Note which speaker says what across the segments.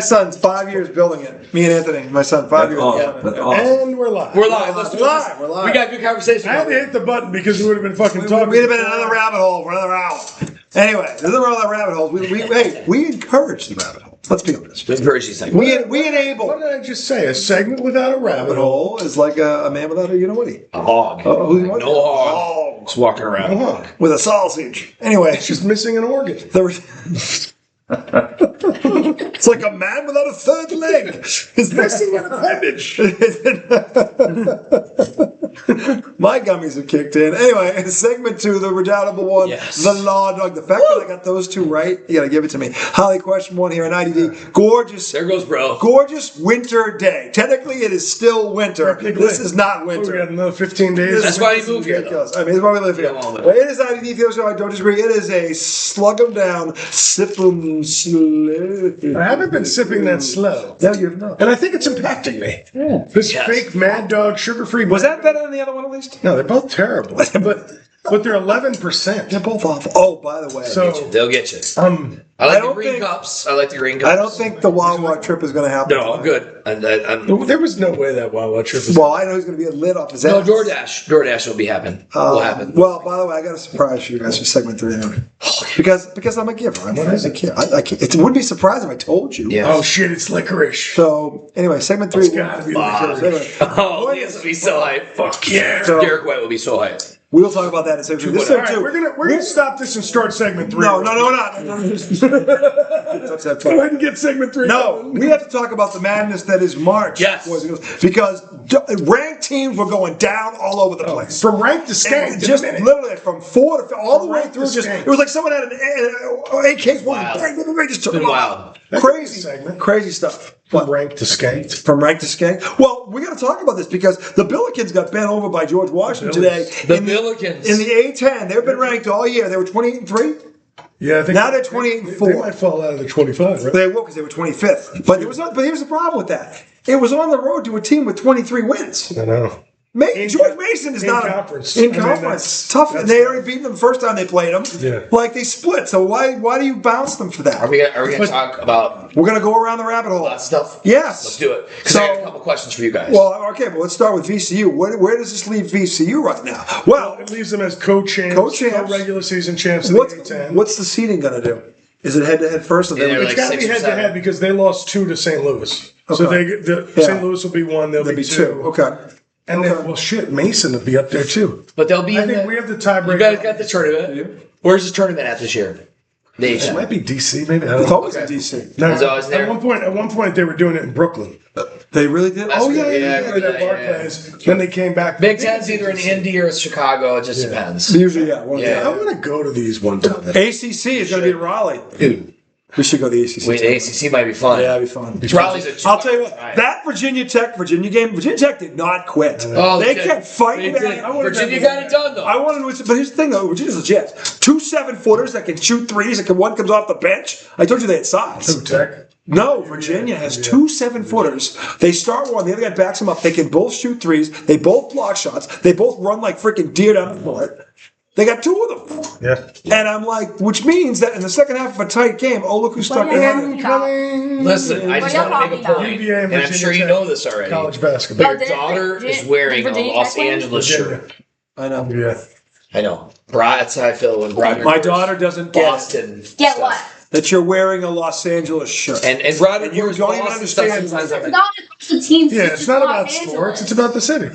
Speaker 1: son's 5 years building it. Me and Anthony, my son, 5 years building it.
Speaker 2: Awesome.
Speaker 3: And we're live.
Speaker 2: We're live. Let's do this.
Speaker 1: We're live.
Speaker 2: We got good conversation.
Speaker 3: I had to hit the button because we would have been fucking talking.
Speaker 1: We'd have been in another rabbit hole for another hour. Anyway, there's nothing wrong with rabbit holes. We encourage the rabbit hole. Let's be honest.
Speaker 2: Encourage these things.
Speaker 1: We enable.
Speaker 3: What did I just say? A segment without a rabbit hole.
Speaker 1: Is like a man without a
Speaker 2: A hog.
Speaker 1: who's what?
Speaker 2: No hog. Just walking around.
Speaker 3: Hog.
Speaker 1: With a sausage. Anyway,
Speaker 3: It's just missing an organ.
Speaker 1: It's like a man without a third leg. It's missing an appendage. My gummies have kicked in. Anyway, segment 2, the redoubtable one,
Speaker 2: Yes.
Speaker 1: the law dog. The fact that I got those two right, you gotta give it to me. Holly, question 1 here on IDD. Gorgeous.
Speaker 2: There goes bro.
Speaker 1: Gorgeous winter day. Technically, it is still winter. This is not
Speaker 3: We
Speaker 1: winter.
Speaker 3: got another 15 days.
Speaker 2: That's why you moved here, though.
Speaker 1: I mean, it's why we live here.
Speaker 2: Yeah,
Speaker 1: It is IDD Field Show. I don't disagree. It is a slug 'em down, sip 'em slow.
Speaker 3: I haven't been sipping that slow.
Speaker 1: No, you have not.
Speaker 3: And I think it's impacting me. Yeah. This fake Mad Dog sugar-free.
Speaker 1: Was that better than the other one at least?
Speaker 3: No, they're both terrible. but they're 11%.
Speaker 1: They're both awful. Oh, by the way.
Speaker 3: So
Speaker 2: They'll get you.
Speaker 1: I
Speaker 2: I like the
Speaker 1: don't
Speaker 2: green
Speaker 1: think-
Speaker 2: cups. I like the green cups.
Speaker 1: I don't think the Wawa trip is going to happen.
Speaker 2: No, I'm good. I'm
Speaker 3: there was no way that Wawa trip was.
Speaker 1: Well, I know he's going to be a lid off his
Speaker 2: no,
Speaker 1: ass.
Speaker 2: DoorDash will be happen. Will happen.
Speaker 1: Well, by the way, I got a surprise for you guys for segment 3 anyway. Because I'm a giver. I care. It wouldn't be surprised if I told you.
Speaker 2: Yeah.
Speaker 3: Oh shit! It's licorice.
Speaker 1: So anyway, segment 3.
Speaker 3: It's gotta be licorice.
Speaker 1: Anyway,
Speaker 2: Oh, Leah's will be so hyped. Fuck
Speaker 3: yeah.
Speaker 1: So-
Speaker 2: Derek White will be so hyped.
Speaker 1: we'll talk about that in segment 3. This is
Speaker 3: All right,
Speaker 1: segment 2.
Speaker 3: we're gonna stop this and start segment 3.
Speaker 1: No, we're not. Touch that
Speaker 3: Go
Speaker 1: phone.
Speaker 3: ahead and get segment 3.
Speaker 1: No, we have to talk about the madness that is March.
Speaker 2: Yes.
Speaker 1: boys and girls, because ranked teams were going down all over the place.
Speaker 3: From rank to
Speaker 1: And
Speaker 3: skank.
Speaker 1: just literally from 4 to all the way
Speaker 3: rank
Speaker 1: through.
Speaker 3: to
Speaker 1: Just
Speaker 3: skank.
Speaker 1: it was like someone had an AK-1.
Speaker 2: Wild.
Speaker 1: Just took
Speaker 2: Been
Speaker 1: them all.
Speaker 2: wild.
Speaker 1: Crazy,
Speaker 3: segment.
Speaker 1: crazy stuff.
Speaker 3: From rank to skank.
Speaker 1: From rank to skank. Well, we got to talk about this because the Billikens got bent over by George Washington today.
Speaker 2: The
Speaker 1: in
Speaker 2: Billikens.
Speaker 1: in the A10. They've been ranked all year. They were 28-3.
Speaker 3: Yeah, I think
Speaker 1: Now they're 28-4.
Speaker 3: They might fall out of the 25, right?
Speaker 1: They will because they were 25th. But here's the problem with that. It was on the road to a team with 23 wins.
Speaker 3: I know.
Speaker 1: George Mason is
Speaker 3: in
Speaker 1: not
Speaker 3: conference.
Speaker 1: in
Speaker 3: I mean,
Speaker 1: conference.
Speaker 3: that's
Speaker 1: Tough.
Speaker 3: tough.
Speaker 1: And they already beat them the first time they played them.
Speaker 3: Yeah.
Speaker 1: Like they split. So why do you bounce them for that?
Speaker 2: Are we gonna talk about
Speaker 1: We're gonna go around the rabbit hole.
Speaker 2: that stuff?
Speaker 1: Yes.
Speaker 2: Let's do it. Because I got a couple questions for you guys.
Speaker 1: Well, okay, but let's start with VCU. Where does this leave VCU right now? Well,
Speaker 3: It leaves them as co-champs,
Speaker 1: Co-champs.
Speaker 3: regular season champs in the A10.
Speaker 1: what's the seeding gonna do? Is it head-to-head first? Or
Speaker 2: Yeah,
Speaker 1: then
Speaker 2: they're
Speaker 3: It's
Speaker 2: like
Speaker 3: got to be
Speaker 2: 6 or
Speaker 3: head-to-head
Speaker 2: 7.
Speaker 3: because they lost 2 to St. Louis. So
Speaker 1: Okay.
Speaker 3: St. Louis will be 1, they'll
Speaker 1: there'll
Speaker 3: be
Speaker 1: be
Speaker 3: 2.
Speaker 1: 2. Okay.
Speaker 3: And then, well, shit, Mason will be up there too.
Speaker 2: But they'll be
Speaker 3: I
Speaker 2: in
Speaker 3: think
Speaker 2: the,
Speaker 3: we have the tiebreaker.
Speaker 2: You guys got the tournament. Where's this tournament at this year? The
Speaker 3: It
Speaker 2: A10.
Speaker 3: might be DC, maybe. I
Speaker 1: It's
Speaker 3: don't know.
Speaker 1: always in DC.
Speaker 3: No,
Speaker 2: It's always there.
Speaker 3: At one point, they were doing it in Brooklyn.
Speaker 1: They really did?
Speaker 2: That's
Speaker 1: Oh,
Speaker 2: good.
Speaker 1: yeah.
Speaker 2: Yeah,
Speaker 3: At Barclays. Then they came back.
Speaker 2: Big Ten's either in Indy or Chicago. It just depends.
Speaker 1: Usually, yeah. One
Speaker 2: Yeah.
Speaker 3: I want to go to these one time.
Speaker 1: ACC is going to be in Raleigh. We should go to the ACC.
Speaker 2: Wait, the ACC might be fun.
Speaker 1: Yeah, it'd be fun.
Speaker 2: Raleigh's a
Speaker 1: I'll tell you what,
Speaker 2: Right.
Speaker 1: that Virginia Tech game, Virginia Tech did not quit.
Speaker 2: Oh,
Speaker 1: they
Speaker 2: did.
Speaker 1: kept fighting
Speaker 2: They
Speaker 1: back.
Speaker 2: did.
Speaker 1: I wanted
Speaker 2: Virginia
Speaker 1: them-
Speaker 2: got it done, though.
Speaker 1: I wanted to, but here's the thing though, Virginia's legit. 2 7-footers that can shoot threes, one comes off the bench. I told you they had size.
Speaker 3: Tech.
Speaker 1: No, Virginia has 2 7-footers. They start one, the other guy backs them up. They can both shoot threes. They both block shots. They both run like freaking deer down the court. They got 2 of them.
Speaker 3: Yeah.
Speaker 1: And I'm like, which means that in the second half of a tight game, oh, look who stuck
Speaker 4: What are
Speaker 1: in.
Speaker 4: you talking about?
Speaker 2: Listen, I just
Speaker 4: What are
Speaker 2: want to
Speaker 4: you
Speaker 2: make a
Speaker 4: talking
Speaker 2: point,
Speaker 3: about?
Speaker 2: and I'm sure you know this already.
Speaker 3: College basketball.
Speaker 2: Your daughter is wearing a
Speaker 4: Virginia
Speaker 2: Los
Speaker 4: Tech win?
Speaker 2: Angeles shirt.
Speaker 1: I know.
Speaker 3: Yeah.
Speaker 2: I know. That's how I feel when Broderick
Speaker 1: My
Speaker 2: wears
Speaker 1: daughter doesn't get
Speaker 2: Boston.
Speaker 4: Get
Speaker 2: stuff.
Speaker 4: what?
Speaker 1: that you're wearing a Los Angeles shirt.
Speaker 2: And Broderick
Speaker 1: And you
Speaker 2: wears
Speaker 1: don't even
Speaker 2: Boston stuff
Speaker 1: understand.
Speaker 2: sometimes. I'm
Speaker 4: It's
Speaker 2: like,
Speaker 4: not just the team.
Speaker 3: Yeah, it's not about sports. It's about the city.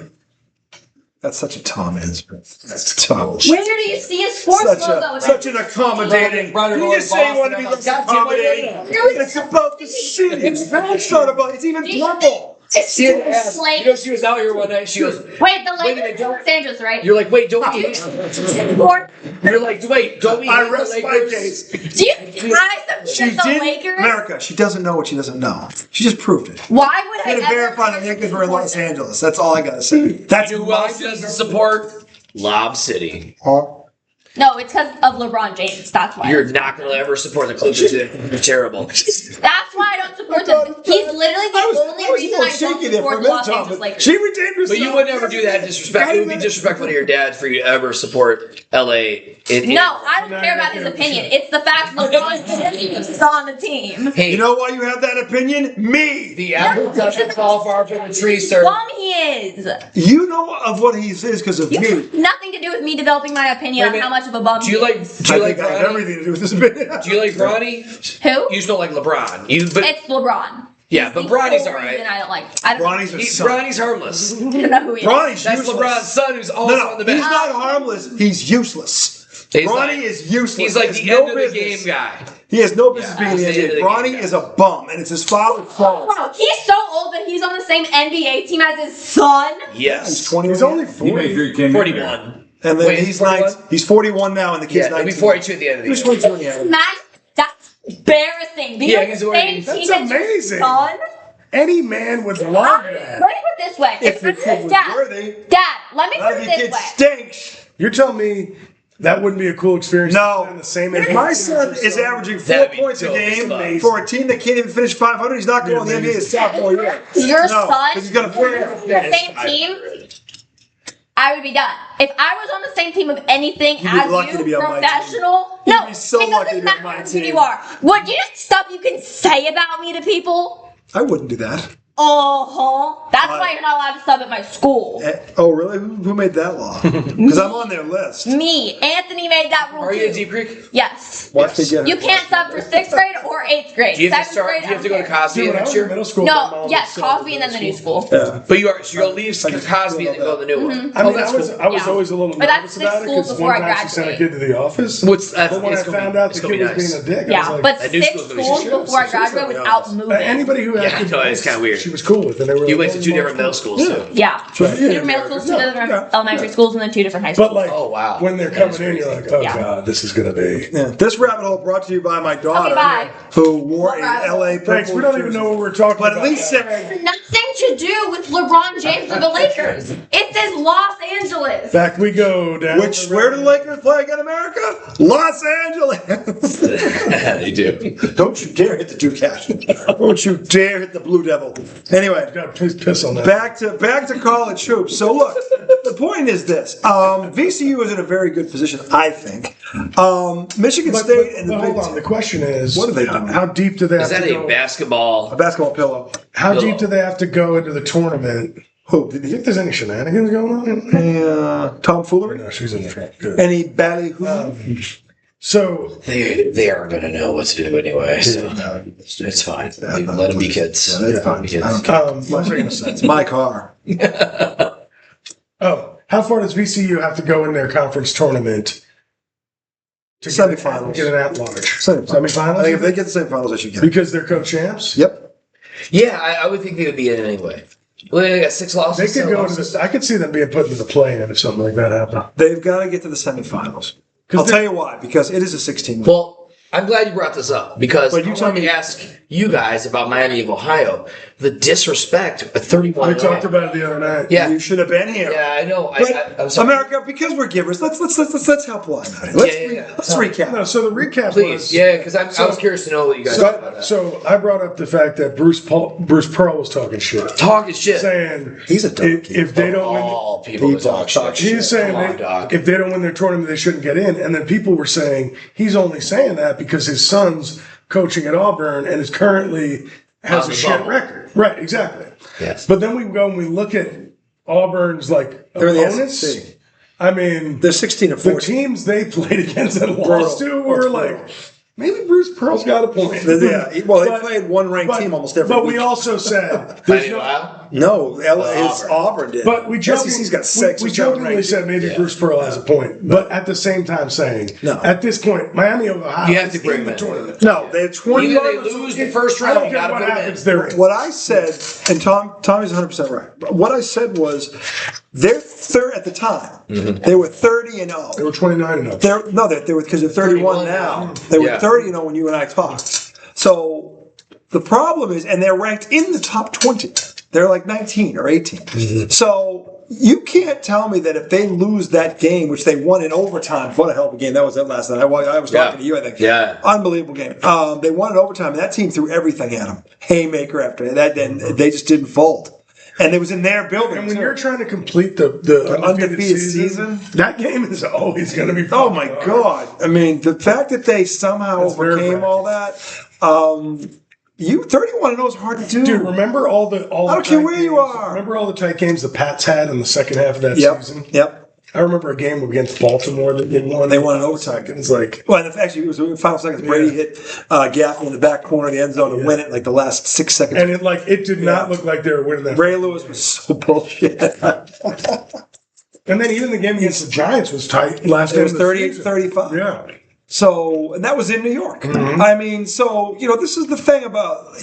Speaker 1: That's such a Tom Ansbert. That's Tom.
Speaker 4: Where do you see a sports logo?
Speaker 1: Such an accommodating.
Speaker 2: Broderick
Speaker 1: You just say you want to be less accommodating. It's about the city. It's not about. It's even purple.
Speaker 4: It's
Speaker 2: you know, she was out here one night. She goes,
Speaker 4: Wait, the
Speaker 2: Wait a minute,
Speaker 4: Lakers
Speaker 2: don't-
Speaker 4: are Los Angeles, right?
Speaker 2: "You're like, wait, don't we?
Speaker 4: Or
Speaker 2: You're like, wait, don't we?
Speaker 1: I
Speaker 2: hate
Speaker 1: rest
Speaker 2: the
Speaker 1: my
Speaker 2: Lakers?"
Speaker 1: case.
Speaker 4: do you guys
Speaker 1: She
Speaker 4: the
Speaker 1: did.
Speaker 4: Lakers?
Speaker 1: America. She doesn't know what she doesn't know. She just proved it.
Speaker 4: Why would
Speaker 1: I
Speaker 4: I
Speaker 1: gotta
Speaker 4: ever
Speaker 1: verify the Lakers were in Los Angeles. That's all I gotta say. That's
Speaker 2: You know who else doesn't support? Lob City.
Speaker 4: No, it's because of LeBron James. That's why.
Speaker 2: You're not going to ever support the Clippers. You're terrible.
Speaker 4: That's why I don't support them. He's literally the only reason I don't
Speaker 1: shaky there for a
Speaker 4: support the
Speaker 1: minute,
Speaker 4: Los
Speaker 1: Tom.
Speaker 4: Angeles
Speaker 1: but
Speaker 4: Lakers.
Speaker 1: She retained herself.
Speaker 2: But you would never do that disrespect. It would be disrespectful to your dad for you to ever support LA.
Speaker 4: No, I don't care about his opinion. It's the fact LeBron James is on the team.
Speaker 2: Hey,
Speaker 1: You know why you have that opinion? Me.
Speaker 2: the apple doesn't fall far from the tree, sir.
Speaker 4: Bum he is.
Speaker 1: You know of what he is because of
Speaker 4: You
Speaker 1: me.
Speaker 4: have nothing to do with me developing my opinion
Speaker 2: Wait a
Speaker 4: on how
Speaker 2: minute.
Speaker 4: much of a bum
Speaker 2: Do you
Speaker 4: he
Speaker 2: like?
Speaker 4: is.
Speaker 2: Do you like
Speaker 1: I have
Speaker 2: Bronny?
Speaker 1: everything to do with this opinion.
Speaker 2: Do you like Bronny?
Speaker 4: Who?
Speaker 2: You just don't like LeBron. But
Speaker 4: It's LeBron.
Speaker 2: yeah, but
Speaker 4: The
Speaker 2: Bronny's
Speaker 4: whole
Speaker 2: alright.
Speaker 4: reason I don't like. I don't,
Speaker 1: Bronny's a son.
Speaker 2: Bronny's harmless.
Speaker 4: I don't know who he is.
Speaker 1: Bronny's
Speaker 2: That's
Speaker 1: useless.
Speaker 2: LeBron's son, who's also
Speaker 1: No,
Speaker 2: on the
Speaker 1: he's
Speaker 2: bench.
Speaker 1: not harmless. He's useless.
Speaker 2: He's
Speaker 1: Bronny
Speaker 2: like-
Speaker 1: is useless.
Speaker 2: He's like
Speaker 1: He
Speaker 2: the
Speaker 1: has
Speaker 2: end
Speaker 1: no
Speaker 2: of the
Speaker 1: business.
Speaker 2: game guy.
Speaker 1: He has no business being
Speaker 2: he's
Speaker 1: the
Speaker 2: the end of
Speaker 1: NBA.
Speaker 2: the
Speaker 1: Bronny
Speaker 2: game
Speaker 1: is a bum, and it's his father's fault.
Speaker 4: Bro, he's so old that he's on the same NBA team as his son.
Speaker 1: He's
Speaker 2: Yes.
Speaker 1: 20.
Speaker 3: He's only
Speaker 5: He made
Speaker 3: 40.
Speaker 5: sure he came in there.
Speaker 2: 41.
Speaker 1: And then
Speaker 2: Wait,
Speaker 1: he's
Speaker 2: he's 41?
Speaker 1: He's 41 now, and the kid's
Speaker 2: Yeah, he'll
Speaker 1: 19.
Speaker 2: be 42 at the end of
Speaker 1: He
Speaker 2: the
Speaker 1: was
Speaker 2: year.
Speaker 1: 22 when he had it.
Speaker 4: That's embarrassing. Being
Speaker 2: Yeah,
Speaker 4: on
Speaker 2: he's
Speaker 4: the
Speaker 2: already-
Speaker 4: same team
Speaker 3: That's
Speaker 4: as your
Speaker 3: amazing.
Speaker 4: son.
Speaker 3: Any man would love
Speaker 4: Let me
Speaker 3: that.
Speaker 4: put it this way.
Speaker 1: If the kid was
Speaker 4: Dad,
Speaker 1: worthy,
Speaker 4: Dad, let me
Speaker 1: now
Speaker 4: put
Speaker 1: the
Speaker 4: it this
Speaker 1: kid
Speaker 4: way.
Speaker 1: stinks.
Speaker 3: You're telling me that wouldn't be a cool experience?
Speaker 1: No.
Speaker 3: On the same
Speaker 1: If
Speaker 3: NBA
Speaker 1: my
Speaker 3: team
Speaker 1: son
Speaker 3: as your
Speaker 1: is
Speaker 3: son?
Speaker 1: averaging 4
Speaker 2: That'd be
Speaker 1: points a
Speaker 2: dope as
Speaker 1: game
Speaker 2: fuck.
Speaker 1: for a team that can't even finish 500, he's not going to the NBA his sophomore year.
Speaker 4: Your
Speaker 1: No,
Speaker 4: son,
Speaker 1: because he's going to
Speaker 4: the same team, I would be done. If I was on the same team of anything
Speaker 1: be
Speaker 4: as
Speaker 1: lucky to be
Speaker 4: you,
Speaker 1: on my
Speaker 4: professional,
Speaker 1: You'd
Speaker 4: no,
Speaker 1: be so
Speaker 4: it
Speaker 1: lucky to
Speaker 4: doesn't
Speaker 1: be on my
Speaker 4: matter who
Speaker 1: team.
Speaker 4: you are. What you know stuff you can say about me to people?
Speaker 1: I wouldn't do that.
Speaker 4: That's why you're not allowed to sub at my school.
Speaker 1: Oh, really? Who made that law? Because I'm on their list.
Speaker 4: Me, Anthony made that rule
Speaker 2: Are you
Speaker 4: too.
Speaker 2: in Deep Creek?
Speaker 4: Yes.
Speaker 1: Watch me get
Speaker 4: You can't sub for 6th grade or 8th grade.
Speaker 2: Do you have to
Speaker 4: 7th
Speaker 2: start?
Speaker 4: grade,
Speaker 2: Do you have to
Speaker 4: I
Speaker 2: go
Speaker 4: don't
Speaker 2: to
Speaker 4: care.
Speaker 2: Cosby
Speaker 3: Dude, when I
Speaker 2: next
Speaker 3: was in
Speaker 2: year?
Speaker 3: middle school, my
Speaker 4: No,
Speaker 3: mom
Speaker 4: yes,
Speaker 3: was
Speaker 4: Cosby and then the new school.
Speaker 1: Yeah.
Speaker 2: But you're gonna leave Cosby and then go to the new one.
Speaker 3: I mean,
Speaker 2: that's
Speaker 3: I was
Speaker 2: cool.
Speaker 3: always
Speaker 4: Yeah.
Speaker 3: a little
Speaker 4: But that's
Speaker 3: nervous about
Speaker 4: 6
Speaker 3: it
Speaker 4: schools
Speaker 3: because
Speaker 4: before
Speaker 3: one
Speaker 4: I
Speaker 3: time she sent a
Speaker 4: graduate.
Speaker 3: kid to the office.
Speaker 2: What's that's?
Speaker 3: But when I
Speaker 2: it's gonna
Speaker 3: found
Speaker 2: be-
Speaker 3: out
Speaker 2: it's
Speaker 3: the
Speaker 2: gonna
Speaker 3: kid
Speaker 2: be
Speaker 3: was
Speaker 2: nice.
Speaker 3: being a dick, I
Speaker 4: Yeah,
Speaker 3: was
Speaker 4: but
Speaker 3: like,
Speaker 2: That new
Speaker 4: 6
Speaker 2: school's gonna be
Speaker 4: schools
Speaker 2: shit.
Speaker 4: before I graduate without moving.
Speaker 3: anybody who
Speaker 2: Yeah,
Speaker 3: acted
Speaker 2: no, it's
Speaker 3: nice,
Speaker 2: kinda weird.
Speaker 3: She was cool with, and they were
Speaker 2: You
Speaker 3: like,
Speaker 2: went to 2 different middle schools too.
Speaker 4: Yeah.
Speaker 1: Yeah.
Speaker 4: 2 different middle schools, 2 different elementary schools, and then 2 different high schools.
Speaker 3: But like,
Speaker 2: Oh, wow.
Speaker 3: when they're coming in, you're like, oh
Speaker 4: Yeah.
Speaker 3: god, this is gonna be.
Speaker 1: Yeah. This rabbit hole brought to you by my daughter,
Speaker 4: bye.
Speaker 1: who wore
Speaker 4: What
Speaker 1: a
Speaker 4: rabbit hole?
Speaker 1: LA
Speaker 3: Thanks.
Speaker 1: purple
Speaker 3: We don't even
Speaker 1: jersey.
Speaker 3: know what we're talking
Speaker 1: But
Speaker 3: about.
Speaker 1: at least
Speaker 4: Nothing to do with LeBron James or the Lakers. It says Los Angeles.
Speaker 3: back we go down.
Speaker 1: where do the Lakers play again, America? Los Angeles.
Speaker 2: They do.
Speaker 1: Don't you dare hit the Duke hat. Don't you dare hit the Blue Devil. Anyway,
Speaker 3: God, please piss on that.
Speaker 1: back to college hoops. So look, the point is this: VCU is in a very good position, I think. Michigan State and the
Speaker 3: but
Speaker 1: Big
Speaker 3: hold on. The question is,
Speaker 1: What are they doing?
Speaker 3: How deep do they
Speaker 2: Is
Speaker 3: have
Speaker 2: that
Speaker 3: to
Speaker 2: a
Speaker 3: go?
Speaker 2: basketball?
Speaker 1: basketball pillow.
Speaker 3: How
Speaker 2: Pillow.
Speaker 3: deep do they have to go into the tournament?
Speaker 1: Who?
Speaker 3: Do you think there's any shenanigans going on?
Speaker 1: Any tomfoolery?
Speaker 3: No, she's in there. Good.
Speaker 1: Any ballyhoo?
Speaker 3: So
Speaker 2: They aren't gonna know what to do anyway, so it's fine. Let them be kids.
Speaker 1: Yeah, that's fine.
Speaker 2: Be kids.
Speaker 1: I don't care.
Speaker 3: what was I gonna say?
Speaker 1: It's my car.
Speaker 3: Oh, how far does VCU have to go in their conference tournament? To
Speaker 1: Semifinals.
Speaker 3: Get an at-large.
Speaker 1: Semifinals. I think if they get the semifinals, they should get it.
Speaker 3: Because they're co-champs?
Speaker 1: Yep.
Speaker 2: Yeah, I would think they would be in anyway. Well, they got 6 losses.
Speaker 3: They could
Speaker 2: 7
Speaker 3: go into
Speaker 2: losses.
Speaker 3: this. I could see them being put into the play-in if something like that happened.
Speaker 1: They've got to get to the semifinals. I'll tell you why. Because it is a 16.
Speaker 2: Well, I'm glad you brought this up because
Speaker 1: But you
Speaker 2: I
Speaker 1: tell
Speaker 2: wanted
Speaker 1: me-
Speaker 2: to ask you guys about Miami of Ohio. The disrespect at 31.
Speaker 3: We talked about it the other night.
Speaker 2: Yeah,
Speaker 1: You should have been here.
Speaker 2: yeah, I know.
Speaker 1: But
Speaker 2: I'm sorry.
Speaker 1: America, because we're givers, let's help line out here. Let's recap.
Speaker 3: No, so the recap
Speaker 2: Please,
Speaker 3: was...
Speaker 2: yeah, because I was curious to know what you guys thought about that.
Speaker 3: So I brought up the fact that Bruce Pearl was talking shit.
Speaker 2: Talking shit.
Speaker 3: Saying
Speaker 1: He's a donkey.
Speaker 3: if they don't win...
Speaker 2: All people that talk shit.
Speaker 3: He's saying
Speaker 2: Come on, dog.
Speaker 3: if they don't win their tournament, they shouldn't get in. And then people were saying he's only saying that because his son's coaching at Auburn and is currently has
Speaker 2: On
Speaker 3: a
Speaker 2: the
Speaker 3: shit
Speaker 2: bubble.
Speaker 3: record. Right, exactly.
Speaker 2: Yes.
Speaker 3: But then we go and we look at Auburn's like
Speaker 1: They're in the
Speaker 3: opponents.
Speaker 1: SEC.
Speaker 3: I mean,
Speaker 1: They're 16 and
Speaker 3: the
Speaker 1: 14.
Speaker 3: teams they played against and lost to were like, maybe Bruce Pearl's got a point.
Speaker 1: Yeah, well, they
Speaker 3: But-
Speaker 1: played one ranked team almost every
Speaker 3: But
Speaker 1: week.
Speaker 3: we also said there's
Speaker 2: Miami of
Speaker 3: no.
Speaker 2: Ohio?
Speaker 1: No, it's Auburn did.
Speaker 3: But we
Speaker 1: SEC's got 6.
Speaker 3: We
Speaker 1: or 7
Speaker 3: jokingly
Speaker 1: ranked.
Speaker 3: said maybe
Speaker 2: Yeah.
Speaker 3: Bruce Pearl has a point, but at the same time saying,
Speaker 1: No.
Speaker 3: at this point, Miami of Ohio
Speaker 2: You have to
Speaker 3: is
Speaker 2: bring
Speaker 3: in the
Speaker 2: them in.
Speaker 3: tournament.
Speaker 1: No, they had 20.
Speaker 2: Even if they lose the first
Speaker 3: I
Speaker 2: round,
Speaker 3: don't
Speaker 2: you
Speaker 3: care
Speaker 2: gotta
Speaker 3: what
Speaker 2: put them
Speaker 3: happens.
Speaker 2: in.
Speaker 3: They're in.
Speaker 1: What I said, and Tommy's 100% right. But what I said was, they're third at the time. They were 30 and 0.
Speaker 3: They were 29 and 0.
Speaker 1: They were because they're 31 now. They were
Speaker 2: Yeah.
Speaker 1: 30 and 0 when you and I talked. So the problem is, and they're ranked in the top 20. They're like 19 or 18. So you can't tell me that if they lose that game, which they won in overtime, what a hell of a game that was that last night. I was talking to you, I think.
Speaker 2: Yeah.
Speaker 1: Unbelievable game. They won in overtime. That team threw everything at them. Haymaker after that, then they just didn't fold. And it was in their building.
Speaker 3: And when
Speaker 1: too.
Speaker 3: you're trying to complete the
Speaker 1: undefeated season,
Speaker 3: that game is always going to be.
Speaker 1: oh my God! I mean, the fact that they somehow
Speaker 3: That's
Speaker 1: overcame all that. 31-0 is hard to do.
Speaker 3: Dude, remember all the
Speaker 1: I don't care where you are.
Speaker 3: Remember all the tight games the Pats had in the second half of that season?
Speaker 1: Yep.
Speaker 3: I remember a game against Baltimore that they won.
Speaker 1: They won in overtime.
Speaker 3: It's like,
Speaker 1: well, and actually, it was in the final seconds. Brady hit Gaffney in the back corner of the end zone to win it in like the last 6 seconds.
Speaker 3: and it did not look like they were winning that.
Speaker 1: Ray Lewis was so bullshit.
Speaker 3: And then even the game against the Giants was tight. Last
Speaker 1: It was
Speaker 3: game of the season.
Speaker 1: 38-35.
Speaker 3: Yeah.
Speaker 1: So, and that was in New York.
Speaker 3: Mm-hmm.
Speaker 1: I mean, so, this is the thing about,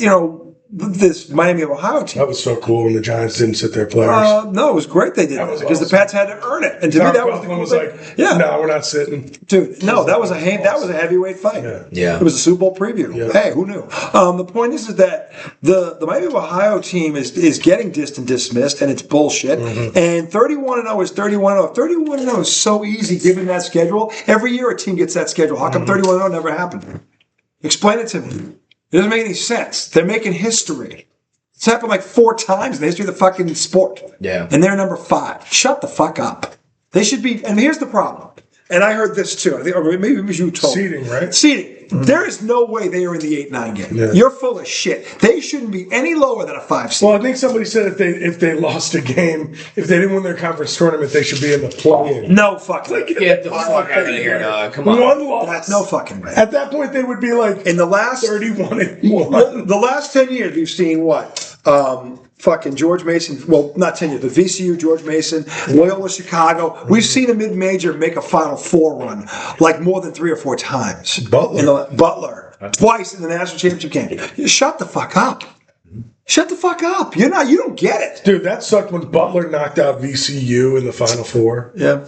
Speaker 1: this Miami of Ohio team.
Speaker 3: That was so cool when the Giants didn't sit their players.
Speaker 1: No, it was great they did that
Speaker 3: was
Speaker 1: because the
Speaker 3: awesome.
Speaker 1: Pats had to earn it. And to me, that was the cool
Speaker 3: was
Speaker 1: thing.
Speaker 3: like,
Speaker 1: Yeah.
Speaker 3: no, we're not sitting.
Speaker 1: Dude, no, that was a heavyweight fight.
Speaker 2: Yeah.
Speaker 1: It was a Super Bowl preview.
Speaker 3: Yeah.
Speaker 1: Hey, who knew? The point is that the Miami of Ohio team is getting dissed and dismissed, and it's bullshit.
Speaker 3: Mm-hmm.
Speaker 1: And 31-0 is 31-0. 31-0 is so easy given that schedule. Every year a team gets that schedule. How come
Speaker 3: Mm-hmm.
Speaker 1: 31-0 never happened? Explain it to me. It doesn't make any sense. They're making history. It's happened like 4 times in the history of the fucking sport.
Speaker 2: Yeah.
Speaker 1: And they're number 5. Shut the fuck up. They should be. And here's the problem. And I heard this too. I think, or maybe it was you told me.
Speaker 3: Seeding, right?
Speaker 1: Seeding. There is no way they are in the 8-9 game.
Speaker 3: Yeah.
Speaker 1: You're full of shit. They shouldn't be any lower than a 5 seed.
Speaker 3: Well, I think somebody said if they lost a game, if they didn't win their conference tournament, they should be in the play-in.
Speaker 1: No fucking way.
Speaker 2: Get the fuck out of here, dog. Come on.
Speaker 3: One loss.
Speaker 1: That's no fucking way.
Speaker 3: At that point, they would be like
Speaker 1: In the last
Speaker 3: 31-1.
Speaker 1: the last 10 years, we've seen what? Fucking George Mason, well, not 10 years, the VCU, George Mason, Loyola Chicago. We've seen a mid-major make a Final Four run like more than 3 or 4 times. Butler. Twice in the national championship game. Shut the fuck up. Shut the fuck up. You don't get it.
Speaker 3: Dude, that sucked when Butler knocked out VCU in the Final Four.
Speaker 1: Yeah.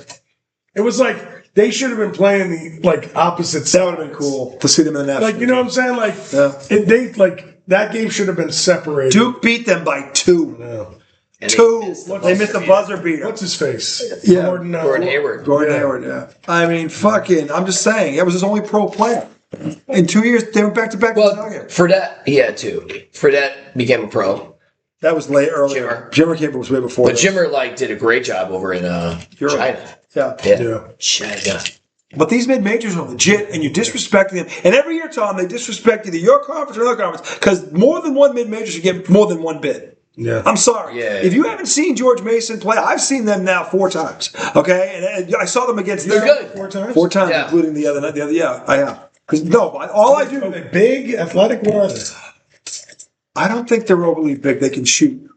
Speaker 3: It was like they should have been playing the opposite side.
Speaker 1: That would have been cool to see them in the national.
Speaker 3: Like, you know what I'm saying? Like,
Speaker 1: Yeah.
Speaker 3: that game should have been separated.
Speaker 1: Duke beat them by 2.
Speaker 3: No.
Speaker 2: And
Speaker 1: 2. They missed the buzzer beater.
Speaker 3: What's his face?
Speaker 1: Yeah.
Speaker 3: Gordon
Speaker 2: Hayward.
Speaker 1: Gordon Hayward, yeah. I mean, I'm just saying, that was his only pro player. In 2 years, they went back-to-back.
Speaker 2: Well, Fredette, he had 2. Fredette became a pro.
Speaker 1: That was late earlier. Jimmer Caper was way before.
Speaker 2: But Jimmer did a great job over in China.
Speaker 1: Yeah.
Speaker 3: Yeah.
Speaker 2: China.
Speaker 1: But these mid-majors are legit, and you're disrespecting them. And every year, Tom, they disrespect either your conference or another conference because more than one mid-major should get more than one bid.
Speaker 3: Yeah.
Speaker 1: I'm sorry.
Speaker 2: Yeah.
Speaker 1: If you haven't seen George Mason play, I've seen them now 4 times. Okay? And I saw them against
Speaker 2: They're good.
Speaker 3: 4 times?
Speaker 1: 4 times,
Speaker 2: Yeah.
Speaker 1: including the other night. Yeah, I have. All I do.
Speaker 3: Are they big, athletic? What are they?
Speaker 1: I don't think they're overly big. They can shoot.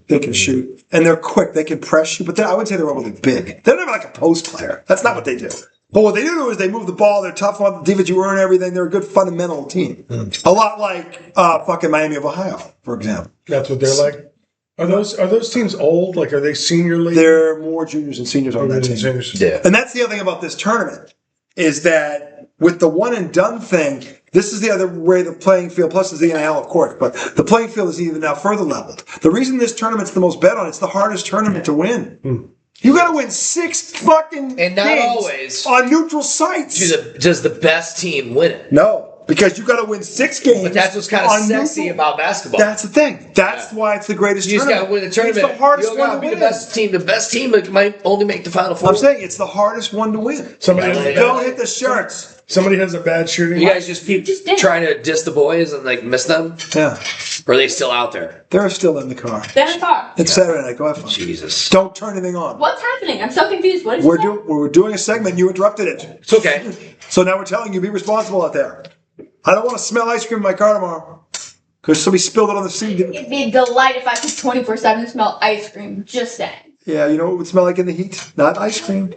Speaker 1: They can shoot. And they're quick. They can press you. But I wouldn't say they're overly big. They're not like a post player. That's not what they do. But what they do is they move the ball. They're tough on the defense. You earn everything. They're a good fundamental team. A lot like fucking Miami of Ohio, for example.
Speaker 3: That's what they're like. Are those teams old? Like, are they senior league?
Speaker 1: They're more juniors and seniors on that team.
Speaker 2: Yeah.
Speaker 1: And that's the other thing about this tournament is that with the one and done thing, this is the other way the playing field, plus there's the NIL, of course, but the playing field is even now further leveled. The reason this tournament's the most bet on, it's the hardest tournament to win. You got to win 6 fucking
Speaker 2: And not
Speaker 1: games
Speaker 2: always
Speaker 1: on neutral sites.
Speaker 2: does the best team win it.
Speaker 1: No, because you got to win 6 games.
Speaker 2: But that's what's kind of
Speaker 1: on
Speaker 2: sexy
Speaker 1: neutral-
Speaker 2: about basketball.
Speaker 1: That's the thing. That's why it's the greatest
Speaker 2: You just
Speaker 1: tournament.
Speaker 2: got to win the tournament.
Speaker 1: It's the hardest
Speaker 2: you got
Speaker 1: one
Speaker 2: to
Speaker 1: to
Speaker 2: be
Speaker 1: win.
Speaker 2: the best team. The best team might only make the Final Four.
Speaker 1: I'm saying it's the hardest one to win.
Speaker 3: Somebody
Speaker 1: Don't hit the shirts.
Speaker 3: Somebody has a bad shooting.
Speaker 2: You guys just keep
Speaker 4: did.
Speaker 2: trying to diss the boys and miss them?
Speaker 1: Yeah.
Speaker 2: Or are they still out there?
Speaker 1: They're still in the car.
Speaker 4: They're in the car.
Speaker 1: It's Saturday night. Go have fun.
Speaker 2: Jesus.
Speaker 1: Don't turn anything on.
Speaker 4: What's happening? I'm so confused. What is
Speaker 1: We're,
Speaker 4: that?
Speaker 1: we're doing a segment. You interrupted it.
Speaker 2: It's okay.
Speaker 1: So now we're telling you, be responsible out there. I don't want to smell ice cream in my car tomorrow. Because somebody spilled it on the seat.
Speaker 4: It'd be a delight if I could 24/7 smell ice cream. Just saying.
Speaker 1: Yeah, you know what it would smell like in the heat? Not ice cream.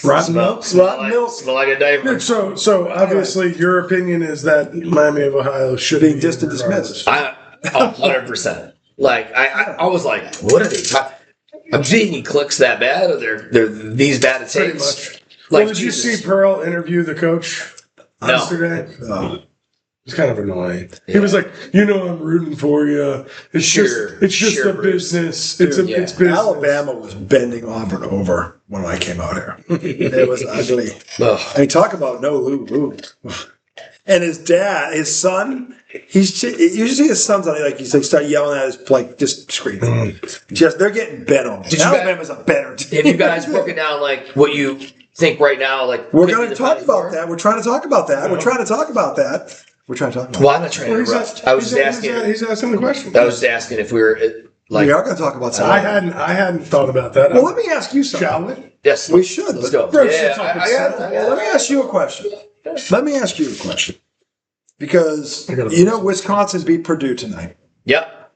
Speaker 3: Rotten milk.
Speaker 1: Rotten milk.
Speaker 2: Smell like a diaper.
Speaker 3: Dude, so obviously your opinion is that Miami of Ohio should
Speaker 1: Being
Speaker 3: be
Speaker 1: distant
Speaker 3: regardless.
Speaker 1: dismissed.
Speaker 2: 100%. I was like, what are they talking? I'm seeing he clicks that bad, or they're these bad at
Speaker 3: Pretty
Speaker 2: takes.
Speaker 3: much. Well, did you
Speaker 2: Jesus.
Speaker 3: see Pearl interview the coach
Speaker 2: No.
Speaker 3: yesterday?
Speaker 1: Oh.
Speaker 3: It's kind of annoying. He was like, I'm rooting for you. It's
Speaker 2: Sure.
Speaker 3: just
Speaker 2: Sure,
Speaker 3: a
Speaker 2: Bruce.
Speaker 3: business. It's
Speaker 2: Yeah.
Speaker 3: it's business.
Speaker 1: Alabama was bending Auburn over when I came out here. It was ugly.
Speaker 2: Ugh.
Speaker 1: I mean, talk about no Lou. And his son you just see his sons on it, like he's like start yelling at us, like just screaming. Just they're getting bet on. Alabama's a better team.
Speaker 2: Have you guys broken down like what you think right now? Like
Speaker 1: we're going to talk about that. We're trying to talk about that. We're trying to talk about that. We're trying to talk about.
Speaker 2: Well, I'm not trying to interrupt. I was just asking.
Speaker 3: He's asking the question.
Speaker 2: I was just asking if we were like.
Speaker 1: We are going to talk about something.
Speaker 3: I hadn't thought about that.
Speaker 1: Well, let me ask you something.
Speaker 3: Shall we?
Speaker 2: Yes,
Speaker 1: we should.
Speaker 2: Let's go.
Speaker 3: Bro,
Speaker 2: Yeah,
Speaker 1: let me ask you a question. Let me ask you a question. Because you know Wisconsin beat Purdue tonight.
Speaker 2: Yep.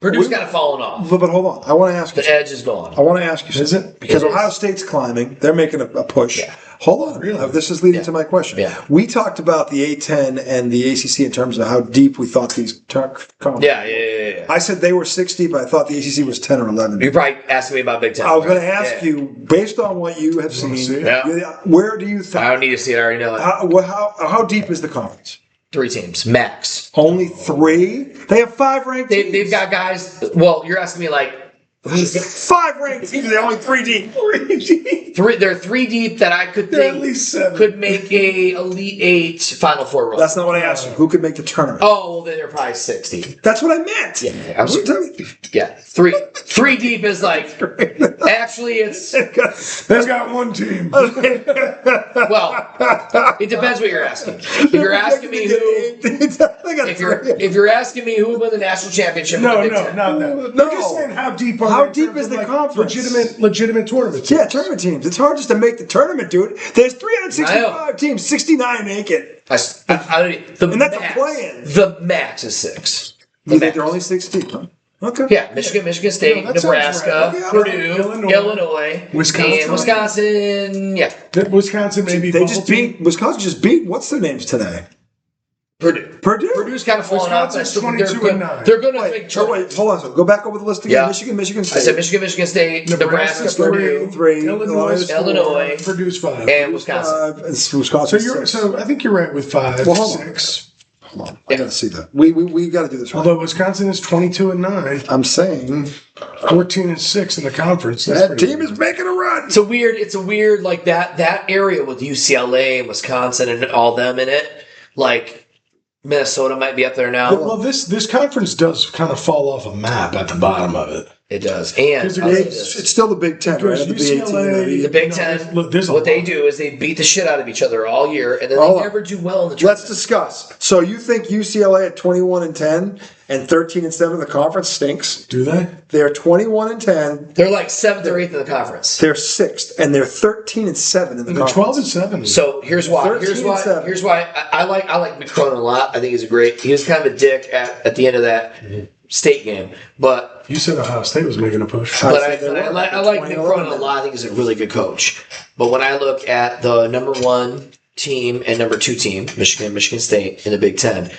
Speaker 2: Purdue's kind of fallen off.
Speaker 1: But hold on. I want to ask you.
Speaker 2: The edge is gone.
Speaker 1: I want to ask you something.
Speaker 3: Is it?
Speaker 1: Because
Speaker 2: It
Speaker 1: Ohio
Speaker 2: is.
Speaker 1: State's climbing. They're making a push.
Speaker 2: Yeah.
Speaker 1: Hold on.
Speaker 3: Really?
Speaker 1: This is leading to my question.
Speaker 2: Yeah.
Speaker 1: We talked about the A10 and the ACC in terms of how deep we thought these conferences.
Speaker 2: Yeah.
Speaker 1: I said they were 6 deep, but I thought the ACC was 10 or 11.
Speaker 2: You're probably asking me about Big Ten.
Speaker 1: I was going to ask
Speaker 2: Yeah.
Speaker 1: you, based on what you have seen,
Speaker 3: see?
Speaker 2: Yeah.
Speaker 1: where do you think?
Speaker 2: I don't need to see it. I already know it.
Speaker 1: How deep is the conference?
Speaker 2: 3 teams max.
Speaker 1: Only 3? They have 5 ranked teams.
Speaker 2: They've got guys. Well, you're asking me like
Speaker 1: 5 ranked teams. They're only 3 deep.
Speaker 3: 3 deep.
Speaker 2: They're 3 deep that I could
Speaker 3: They're
Speaker 2: think
Speaker 3: at least 7.
Speaker 2: could make a Elite 8 Final Four run.
Speaker 1: That's not what I asked you. Who could make the tournament?
Speaker 2: Oh, well, then they're probably 60.
Speaker 1: That's what I meant.
Speaker 2: Yeah, I was, yeah. Three deep is like. Actually, it's
Speaker 3: They've got 1 team.
Speaker 2: well. It depends what you're asking. If you're asking me who, if you're asking me who would win the national championship,
Speaker 3: No,
Speaker 2: in the Big
Speaker 3: no,
Speaker 2: Ten.
Speaker 3: not that.
Speaker 1: No.
Speaker 3: I'm just saying how deep are
Speaker 1: How
Speaker 3: they in
Speaker 1: deep
Speaker 3: terms
Speaker 1: is
Speaker 3: of,
Speaker 1: the
Speaker 3: like,
Speaker 1: conference?
Speaker 3: legitimate tournaments.
Speaker 1: Yeah, tournament teams. It's hard just to make the tournament, dude. There's 365 teams. 69 make it. And that's a play-in.
Speaker 2: The max is 6.
Speaker 1: You think they're only 6 deep? Huh? Okay.
Speaker 2: Yeah, Michigan State,
Speaker 3: that sounds
Speaker 2: Nebraska,
Speaker 3: right.
Speaker 2: Purdue, Illinois,
Speaker 3: Wisconsin.
Speaker 2: and Wisconsin. Yeah,
Speaker 3: Wisconsin maybe.
Speaker 1: Wisconsin just beat, what's their names today?
Speaker 2: Purdue.
Speaker 1: Purdue's
Speaker 2: kind of falling off.
Speaker 3: Wisconsin's 22-9.
Speaker 2: They're going to make
Speaker 1: Wait,
Speaker 2: tournament.
Speaker 1: hold on. So go back over the list again.
Speaker 2: Yeah.
Speaker 1: Michigan State.
Speaker 2: I said Michigan State, Nebraska, Purdue,
Speaker 1: 3.
Speaker 2: Illinois,
Speaker 3: Purdue's 5.
Speaker 2: and Wisconsin.
Speaker 1: 5. It's Wisconsin.
Speaker 3: So I think you're right with 5.
Speaker 1: Well, hold on.
Speaker 3: 6.
Speaker 1: Hold on. I got to see that. We got to do this right.
Speaker 3: Although Wisconsin is 22-9,
Speaker 1: I'm saying
Speaker 3: 14-6 in the conference. That's
Speaker 1: that
Speaker 3: pretty
Speaker 1: team
Speaker 3: good.
Speaker 1: is making a run.
Speaker 2: It's a weird like that area with UCLA and Wisconsin and all them in it. Like Minnesota might be up there now.
Speaker 3: Well, this conference does kind of fall off a map at the bottom of it.
Speaker 2: It does. And
Speaker 3: Because
Speaker 2: I'll say
Speaker 1: It's
Speaker 2: this.
Speaker 1: still the Big Ten, right?
Speaker 3: Because
Speaker 1: The Big
Speaker 3: UCLA
Speaker 1: 18.
Speaker 2: The Big Ten,
Speaker 3: look, there's a
Speaker 2: what they
Speaker 3: lot.
Speaker 2: do is they beat the shit out of each other all year, and then
Speaker 1: Hold
Speaker 2: they
Speaker 1: on.
Speaker 2: never do well in the
Speaker 1: Let's
Speaker 2: tournament.
Speaker 1: discuss. So you think UCLA at 21-10 and 13-7 in the conference stinks?
Speaker 3: Do they?
Speaker 1: They're 21-10.
Speaker 2: They're like 7th or 8th in the conference.
Speaker 1: They're 6th, and they're 13-7 in the
Speaker 3: They're
Speaker 1: conference.
Speaker 3: 12-7.
Speaker 2: So here's why.
Speaker 1: 13-7.
Speaker 2: Here's why. I like McCronin a lot. I think he's a great. He was kind of a dick at the end of that state game, but
Speaker 3: You said Ohio State was making a push.
Speaker 1: I
Speaker 2: but
Speaker 1: said they
Speaker 2: I
Speaker 1: were.
Speaker 2: like
Speaker 1: 20-11
Speaker 2: McCronin a lot. I think he's a really good coach. But when I look at the number 1 team and number 2 team, Michigan State in the Big Ten,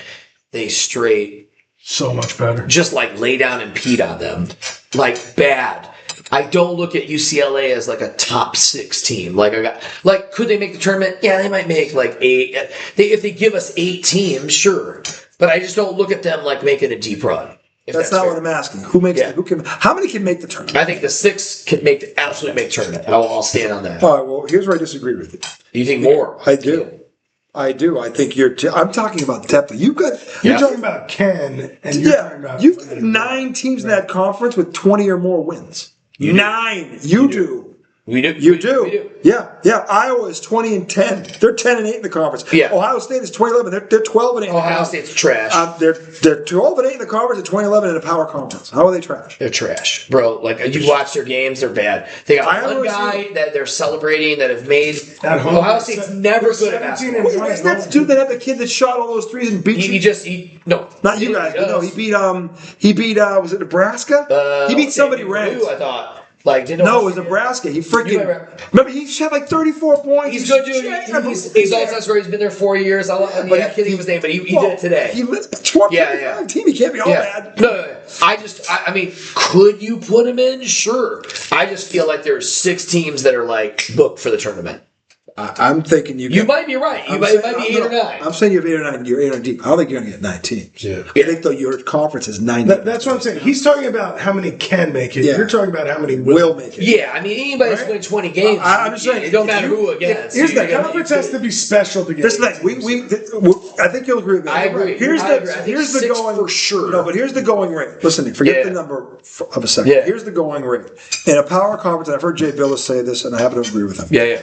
Speaker 2: they straight
Speaker 3: So much better.
Speaker 2: just like lay down and peed on them, like bad. I don't look at UCLA as like a top 6 team. Like could they make the tournament? Yeah, they might make like 8. If they give us 8 teams, sure. But I just don't look at them like making a deep run. if
Speaker 1: That's not
Speaker 2: fair.
Speaker 1: what I'm asking. Who makes?
Speaker 2: Yeah.
Speaker 1: Who can? How many can make the tournament?
Speaker 2: I think the 6 can absolutely make the tournament. I'll stand on that.
Speaker 1: All right. Well, here's where I disagree with you.
Speaker 2: You think more?
Speaker 1: I do. I think you're. I'm talking about depth. You've got.
Speaker 3: You're
Speaker 2: Yeah.
Speaker 3: talking about Ken, and you're talking about
Speaker 1: You've got 9 teams in that conference with 20 or more wins. 9. You do.
Speaker 2: We do.
Speaker 1: You do.
Speaker 2: We do.
Speaker 1: Yeah. Iowa is 20-10. They're 10-8 in the conference.
Speaker 2: Yeah.
Speaker 1: Ohio State is 20-11. They're 12-8.
Speaker 2: Ohio State's trash.
Speaker 1: They're 12-8 in the conference and 20-11 in a power conference. How are they trash?
Speaker 2: They're trash, bro. Like you watch their games, they're bad. They got
Speaker 1: I
Speaker 2: one
Speaker 1: always
Speaker 2: guy that they're celebrating that have made.
Speaker 3: At home,
Speaker 2: Ohio State's never good at
Speaker 3: 17
Speaker 2: basketball.
Speaker 3: and
Speaker 1: Wait, that's the dude that had the kid that shot all those threes and beat you.
Speaker 2: No,
Speaker 1: Not you guys, but no, he beat was it Nebraska? He beat somebody ranked.
Speaker 2: I thought. Like didn't
Speaker 1: No, it was Nebraska. He freaking
Speaker 2: remember
Speaker 1: he shot like 34 points.
Speaker 2: He's good, dude. He's all that story. He's been there 4 years. I can't think of his name, but he did it today.
Speaker 1: He lives a 25 team. He can't be all bad.
Speaker 2: No. I mean, could you put him in? Sure. I just feel like there's 6 teams that are like booked for the tournament.
Speaker 1: I'm thinking
Speaker 2: You might be right. It might be 8 or 9.
Speaker 1: I'm saying you have 8 or 9. You're 8 or 9 deep. I don't think you're going to get 9 teams.
Speaker 3: Yeah.
Speaker 1: I think, though, your conference is 9.
Speaker 3: That's what I'm saying. He's talking about how many can make it.
Speaker 1: Yeah.
Speaker 3: You're talking about how many
Speaker 1: will make it.
Speaker 2: Yeah, I mean, anybody's
Speaker 3: Right?
Speaker 2: win 20 games.
Speaker 1: I'm just saying,
Speaker 2: it don't matter who against.
Speaker 1: Here's the
Speaker 3: conference has to be special to get.
Speaker 1: This thing, I think you'll agree with me.
Speaker 2: I agree.
Speaker 1: Here's
Speaker 2: I agree. I think
Speaker 1: here's the
Speaker 2: 6
Speaker 1: going
Speaker 2: for sure.
Speaker 1: No, but here's the going rate. Listen, forget the number of a second.
Speaker 2: Yeah.
Speaker 1: Here's the going rate in a power conference. And I've heard Jay Billis say this, and I happen to agree with him.
Speaker 2: Yeah.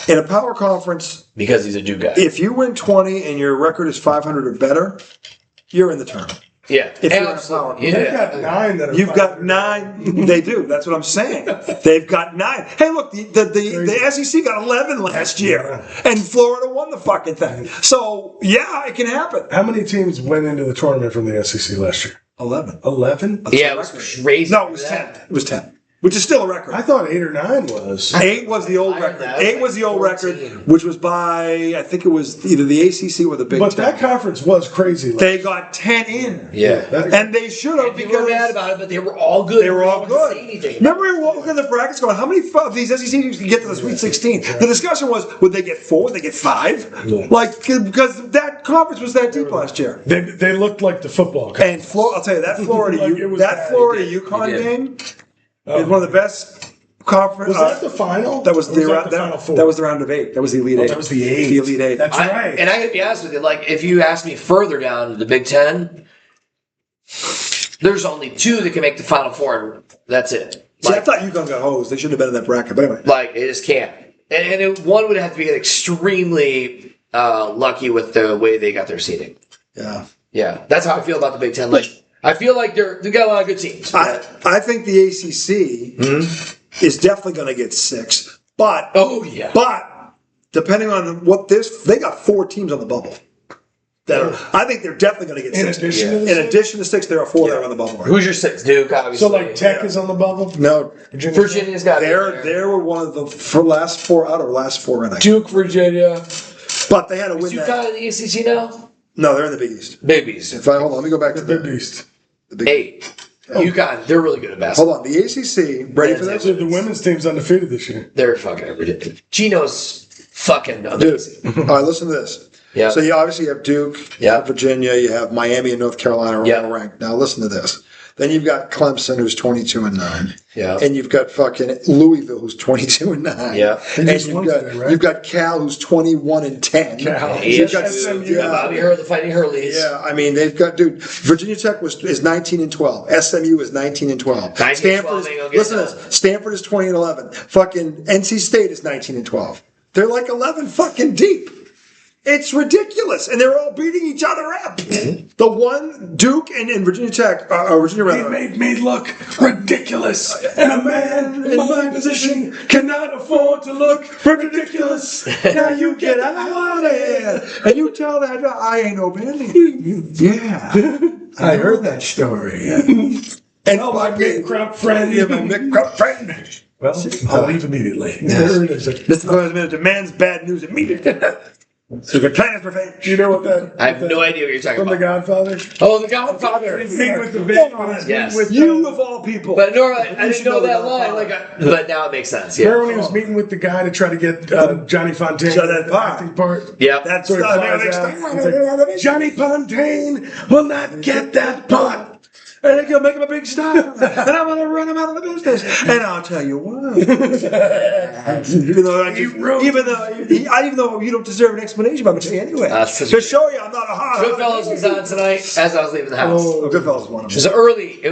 Speaker 1: In a power conference,
Speaker 2: Because he's a Duke guy.
Speaker 1: if you win 20 and your record is 500 or better, you're in the tournament.
Speaker 2: Yeah.
Speaker 1: If you're in a power,
Speaker 3: They've got 9 that are.
Speaker 1: You've got 9. They do. That's what I'm saying. They've got 9. Hey, look, the SEC got 11 last year, and Florida won the fucking thing. So yeah, it can happen.
Speaker 3: How many teams went into the tournament from the SEC last year?
Speaker 1: 11.
Speaker 3: 11?
Speaker 2: Yeah, it was crazy.
Speaker 1: No, it was 10. It was 10, which is still a record.
Speaker 3: I thought 8 or 9 was.
Speaker 1: 8 was the old
Speaker 2: Higher
Speaker 1: record.
Speaker 2: than that.
Speaker 1: 8 was the old
Speaker 2: 14.
Speaker 1: record, which was by, I think it was either the ACC or the Big
Speaker 3: But
Speaker 1: Ten.
Speaker 3: that conference was crazy.
Speaker 1: They got 10 in.
Speaker 2: Yeah.
Speaker 1: And they should have
Speaker 2: People were
Speaker 1: because
Speaker 2: mad about it, but they were all good.
Speaker 1: they were all
Speaker 2: No one could
Speaker 1: good.
Speaker 2: say anything.
Speaker 1: Remember, we were looking at the brackets going, how many of these SEC teams can get to the Sweet 16? The discussion was, would they get 4? Would they get 5? Like, because that conference was that deep last year.
Speaker 3: They looked like the football conference.
Speaker 1: And I'll tell you, that Florida,
Speaker 3: Like it was
Speaker 1: that
Speaker 3: bad.
Speaker 1: Florida
Speaker 2: It
Speaker 1: UConn
Speaker 2: did.
Speaker 1: game is one of the best conference.
Speaker 3: Was that the final?
Speaker 1: That was
Speaker 3: Or
Speaker 1: the
Speaker 3: that
Speaker 1: round.
Speaker 3: Final Four?
Speaker 1: That was the round of 8. That was the Elite 8.
Speaker 3: That was the 8.
Speaker 1: The Elite 8.
Speaker 3: That's right.
Speaker 2: And I gotta be honest with you, like, if you ask me further down to the Big Ten, there's only 2 that can make the Final Four, and that's it.
Speaker 1: See, I thought UConn got hosed. They shouldn't have been in that bracket. But anyway.
Speaker 2: Like, they just can't. And one would have to be extremely lucky with the way they got their seating.
Speaker 1: Yeah.
Speaker 2: Yeah, that's how I feel about the Big Ten. Like, I feel like they got a lot of good teams.
Speaker 1: I think the ACC is definitely going to get 6. But
Speaker 2: Oh, yeah.
Speaker 1: But depending on what they got 4 teams on the bubble. I think they're definitely going to get 6. In addition to 6, there are 4 that are on the bubble. Right?
Speaker 2: Who's your 6? Duke, obviously.
Speaker 3: So, like, Tech is on the bubble?
Speaker 1: No,
Speaker 2: Virginia's got
Speaker 1: they were one of the last 4 out or last 4 in.
Speaker 3: Duke, Virginia.
Speaker 1: But they had to win
Speaker 2: Is
Speaker 1: that.
Speaker 2: UConn in the ACC now?
Speaker 1: No, they're in the Big East.
Speaker 2: Big East.
Speaker 1: Hold on, let me go back to
Speaker 3: The Big Beast.
Speaker 1: the Big
Speaker 2: 8. UConn, they're really good at basketball.
Speaker 1: Hold on, the ACC. Ready for this?
Speaker 3: The women's team's undefeated this year.
Speaker 2: They're fucking ridiculous. Gino's fucking
Speaker 1: Dude,
Speaker 2: amazing.
Speaker 1: all right, listen to this.
Speaker 2: Yeah.
Speaker 1: So you obviously have Duke, you have Virginia, you have Miami and North Carolina are all ranked. Now listen to this. Then you've got Clemson, who's 22-9.
Speaker 2: Yeah.
Speaker 1: And you've got fucking Louisville, who's 22-9.
Speaker 2: Yeah.
Speaker 1: And
Speaker 3: just
Speaker 1: you've
Speaker 3: won
Speaker 1: got
Speaker 3: today, right?
Speaker 1: you've got Cal, who's 21-10.
Speaker 3: Cal.
Speaker 1: You've got
Speaker 3: SMU.
Speaker 2: Bobby Hurley, the Fighting Hurleys.
Speaker 1: Yeah, I mean they've got Virginia Tech is 19-12. SMU is 19-12.
Speaker 2: 19-12
Speaker 1: Stanford.
Speaker 2: ain't gonna get
Speaker 1: Listen to
Speaker 2: done.
Speaker 1: this. Stanford is 20-11. Fucking NC State is 19-12. They're like 11 fucking deep. It's ridiculous, and they're all beating each other up. The one Duke and Virginia Tech, Virginia
Speaker 3: They
Speaker 1: rather.
Speaker 3: made me look ridiculous, and a man in my position cannot afford to look ridiculous.
Speaker 1: Now you get out of here, and you tell that I ain't no bandit. Yeah, I heard that story. And
Speaker 3: Oh, my big crop friend.
Speaker 1: yeah, my big crop friend.
Speaker 3: Well, I'll leave immediately.
Speaker 1: Mr. President demands bad news immediately. So the plan is perfect.
Speaker 3: Do you know what that?
Speaker 2: I have no idea what you're talking
Speaker 3: From The
Speaker 2: about.
Speaker 3: Godfather?
Speaker 2: Oh, The Godfather.
Speaker 3: Meet with the big
Speaker 2: Yes.
Speaker 3: with
Speaker 1: You of all people.
Speaker 2: But Nora, I didn't
Speaker 1: should
Speaker 2: know
Speaker 1: know
Speaker 2: that
Speaker 1: The
Speaker 2: line.
Speaker 1: Godfather.
Speaker 2: But now it makes sense. Yeah.
Speaker 3: Remember when he was meeting with the guy to try to get Johnny Fontaine
Speaker 1: So that
Speaker 3: the
Speaker 1: part.
Speaker 3: acting part?
Speaker 2: Yeah.
Speaker 1: That's
Speaker 3: So he
Speaker 1: the
Speaker 3: flies out, he's like, Johnny Fontaine will not get that part.
Speaker 1: And they're gonna make him a big star, and I'm gonna run him out of the business. And I'll tell you what, even though you don't deserve an explanation, but I'm gonna tell you anyway to show you I'm not a hot.
Speaker 2: Goodfellas was on tonight as I was leaving the house.
Speaker 1: Oh, Goodfellas was one of
Speaker 2: It
Speaker 1: them.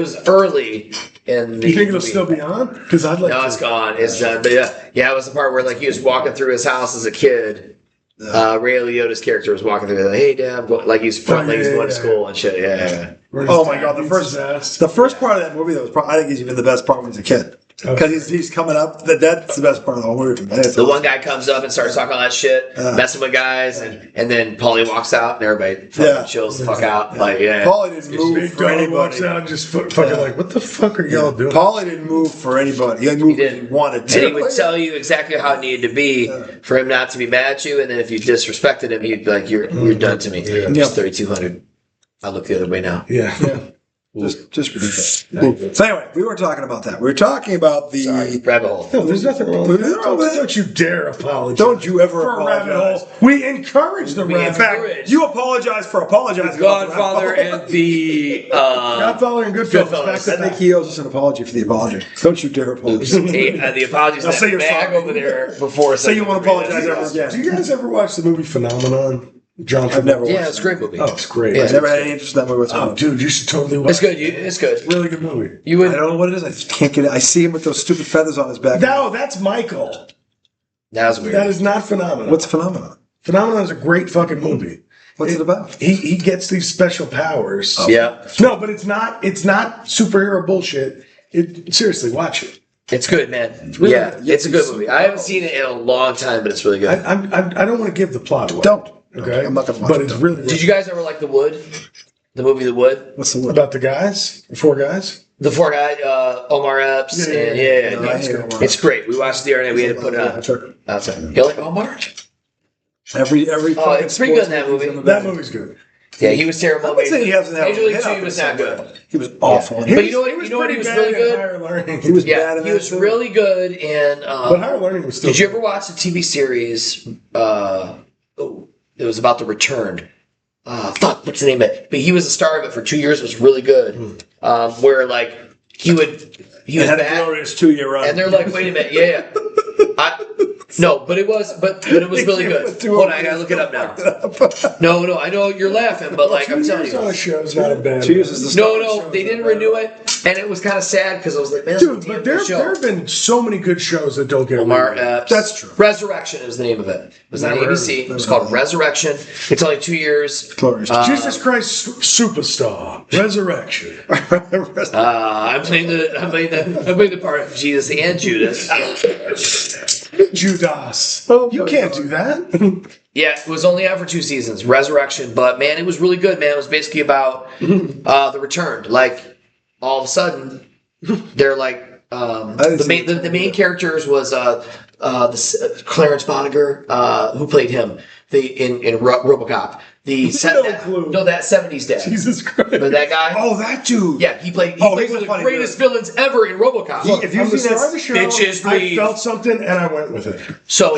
Speaker 2: was early in the
Speaker 3: You think it'll
Speaker 2: movie.
Speaker 3: still be on? Because I'd like
Speaker 2: No,
Speaker 3: to.
Speaker 2: it's gone. It's done. But yeah, it was the part where like he was walking through his house as a kid. Ray Liotta's character was walking through. Like, hey, Dad, I'm going, like he's front, like he's going to school and shit. Yeah.
Speaker 1: Oh my God, the first part of that movie that was I think is even the best part when he's a kid. Because he's coming up. That's the best part of the whole movie.
Speaker 2: The one guy comes up and starts talking all that shit, messing with guys, and then Paulie walks out and everybody fucking chills the fuck out. Like,
Speaker 1: Paulie didn't move
Speaker 3: Big
Speaker 1: for
Speaker 3: dog
Speaker 1: anybody.
Speaker 3: walks out and just fucking like, what the fuck are y'all doing?
Speaker 1: Paulie didn't move for anybody. He moved when he wanted to.
Speaker 2: And he would tell you exactly how it needed to be for him not to be mad at you, and then if you disrespected him, he'd be like, "You're done to me." Just 3,200. I look the other way now.
Speaker 3: Yeah.
Speaker 1: Just ridiculous. So anyway, we weren't talking about that. We were talking about the
Speaker 2: rabbit hole.
Speaker 3: No, there's nothing wrong with that. Don't you dare apologize.
Speaker 1: Don't you ever
Speaker 3: for a rabbit
Speaker 1: apologize.
Speaker 3: hole. We encourage the rabbit
Speaker 1: In fact,
Speaker 2: Encourage.
Speaker 1: you apologize for apologizing.
Speaker 2: Godfather and the
Speaker 3: Godfather and Goodfellas.
Speaker 2: Goodfellas.
Speaker 3: Back to
Speaker 1: I think
Speaker 3: back.
Speaker 1: he owes us an apology for the apology. Don't you dare apologize.
Speaker 2: the apologies
Speaker 1: I'll
Speaker 2: that
Speaker 1: say you're
Speaker 2: bag
Speaker 1: sorry.
Speaker 2: over there before.
Speaker 1: Say you won't apologize ever
Speaker 3: Do
Speaker 1: again.
Speaker 3: you guys ever watch the movie Phenomenon? John Travolta.
Speaker 1: I've never watched
Speaker 2: Yeah, it's a great movie.
Speaker 3: Oh, it's great.
Speaker 1: I never had any interest in that movie
Speaker 3: Oh,
Speaker 1: whatsoever.
Speaker 3: dude, you should totally watch
Speaker 2: It's good. It's good.
Speaker 3: Really good movie.
Speaker 2: You
Speaker 1: I
Speaker 2: would.
Speaker 1: don't know what it is. I just can't get it. I see him with those stupid feathers on his back.
Speaker 3: No, that's Michael.
Speaker 2: That was weird.
Speaker 3: That is not Phenomenon.
Speaker 1: What's Phenomenon?
Speaker 3: Phenomenon is a great fucking movie.
Speaker 1: What's it about?
Speaker 3: He gets these special powers.
Speaker 2: Yeah,
Speaker 3: No, but it's not superhero bullshit. Seriously, watch it.
Speaker 2: it's good, man.
Speaker 3: really
Speaker 2: Yeah,
Speaker 3: good.
Speaker 2: it's a good movie. I haven't seen it in a long time, but it's really good.
Speaker 3: I don't want to give the plot away.
Speaker 1: Don't.
Speaker 3: Okay,
Speaker 1: I'm not going to watch
Speaker 3: but
Speaker 1: it.
Speaker 3: it's really
Speaker 2: Did you guys ever like The Wood? The movie The Wood?
Speaker 1: What's the word?
Speaker 3: about the guys, the four guys.
Speaker 2: The four guy, Omar Epps,
Speaker 3: Yeah,
Speaker 2: and
Speaker 1: No, I
Speaker 2: it's
Speaker 1: hate
Speaker 2: great.
Speaker 1: Omar.
Speaker 2: It's great. We watched it the other night. We had to put it
Speaker 1: Yeah,
Speaker 2: on
Speaker 1: sure.
Speaker 2: outside. You like Omar?
Speaker 1: Every
Speaker 2: Oh, it's pretty good in that movie.
Speaker 3: That movie's good.
Speaker 2: Yeah, he was terrible.
Speaker 1: I would say he hasn't had
Speaker 2: Major League
Speaker 1: a hit
Speaker 2: 2
Speaker 1: out
Speaker 2: was
Speaker 1: there
Speaker 2: not good.
Speaker 1: He was awful.
Speaker 2: But
Speaker 1: He
Speaker 2: you know what?
Speaker 3: He
Speaker 2: You know what? He was
Speaker 3: pretty
Speaker 2: really
Speaker 3: bad at
Speaker 2: good.
Speaker 3: Higher Learning.
Speaker 1: was bad
Speaker 2: Yeah,
Speaker 1: in
Speaker 2: he
Speaker 1: that
Speaker 2: was
Speaker 1: too.
Speaker 2: really good in.
Speaker 3: But Higher Learning was still.
Speaker 2: Did you ever watch the TV series? It was about the return. What's the name of it? But he was the star of it for 2 years. It was really good. Where like he was
Speaker 1: had a
Speaker 2: bad,
Speaker 1: glorious 2-year run.
Speaker 2: and they're like, wait a minute, yeah. But it was really good. Hold on, I gotta look it up now. No, I know you're laughing, but like I'm telling
Speaker 3: on a
Speaker 2: you.
Speaker 3: show is not a bad.
Speaker 1: 2 years is the
Speaker 2: No, they didn't renew it, and it was kind of sad because I was like, man, that's
Speaker 3: Dude,
Speaker 2: a damn
Speaker 3: but
Speaker 2: good
Speaker 3: there
Speaker 2: show.
Speaker 3: have been so many good shows that don't get
Speaker 2: Omar
Speaker 3: renewed.
Speaker 2: Epps.
Speaker 1: That's true.
Speaker 2: Resurrection is the name of it. It was on
Speaker 3: Never heard of
Speaker 2: ABC.
Speaker 3: it.
Speaker 2: It was called Resurrection. It's only 2 years.
Speaker 1: glorious.
Speaker 3: Jesus Christ Superstar Resurrection.
Speaker 2: I'm playing the part of Jesus and Judas.
Speaker 3: Judas.
Speaker 1: Oh,
Speaker 3: You can't do that.
Speaker 2: Yeah, it was only out for 2 seasons, Resurrection. But man, it was really good, man. It was basically about the return. Like all of a sudden, they're like the main characters was Clarence Boniger, who played him in RoboCop. That 70s dad.
Speaker 3: Jesus Christ.
Speaker 2: But that guy.
Speaker 1: Oh, that dude.
Speaker 2: Yeah, he played
Speaker 1: Oh,
Speaker 2: one
Speaker 1: he's
Speaker 2: of
Speaker 1: a
Speaker 2: the
Speaker 1: funny
Speaker 2: greatest
Speaker 1: dude.
Speaker 2: villains ever in RoboCop.
Speaker 1: If you've
Speaker 3: From the
Speaker 1: seen
Speaker 3: start of the
Speaker 1: that,
Speaker 3: show,
Speaker 2: Bitches
Speaker 3: I
Speaker 2: bleed.
Speaker 3: felt something and I went with it.
Speaker 2: So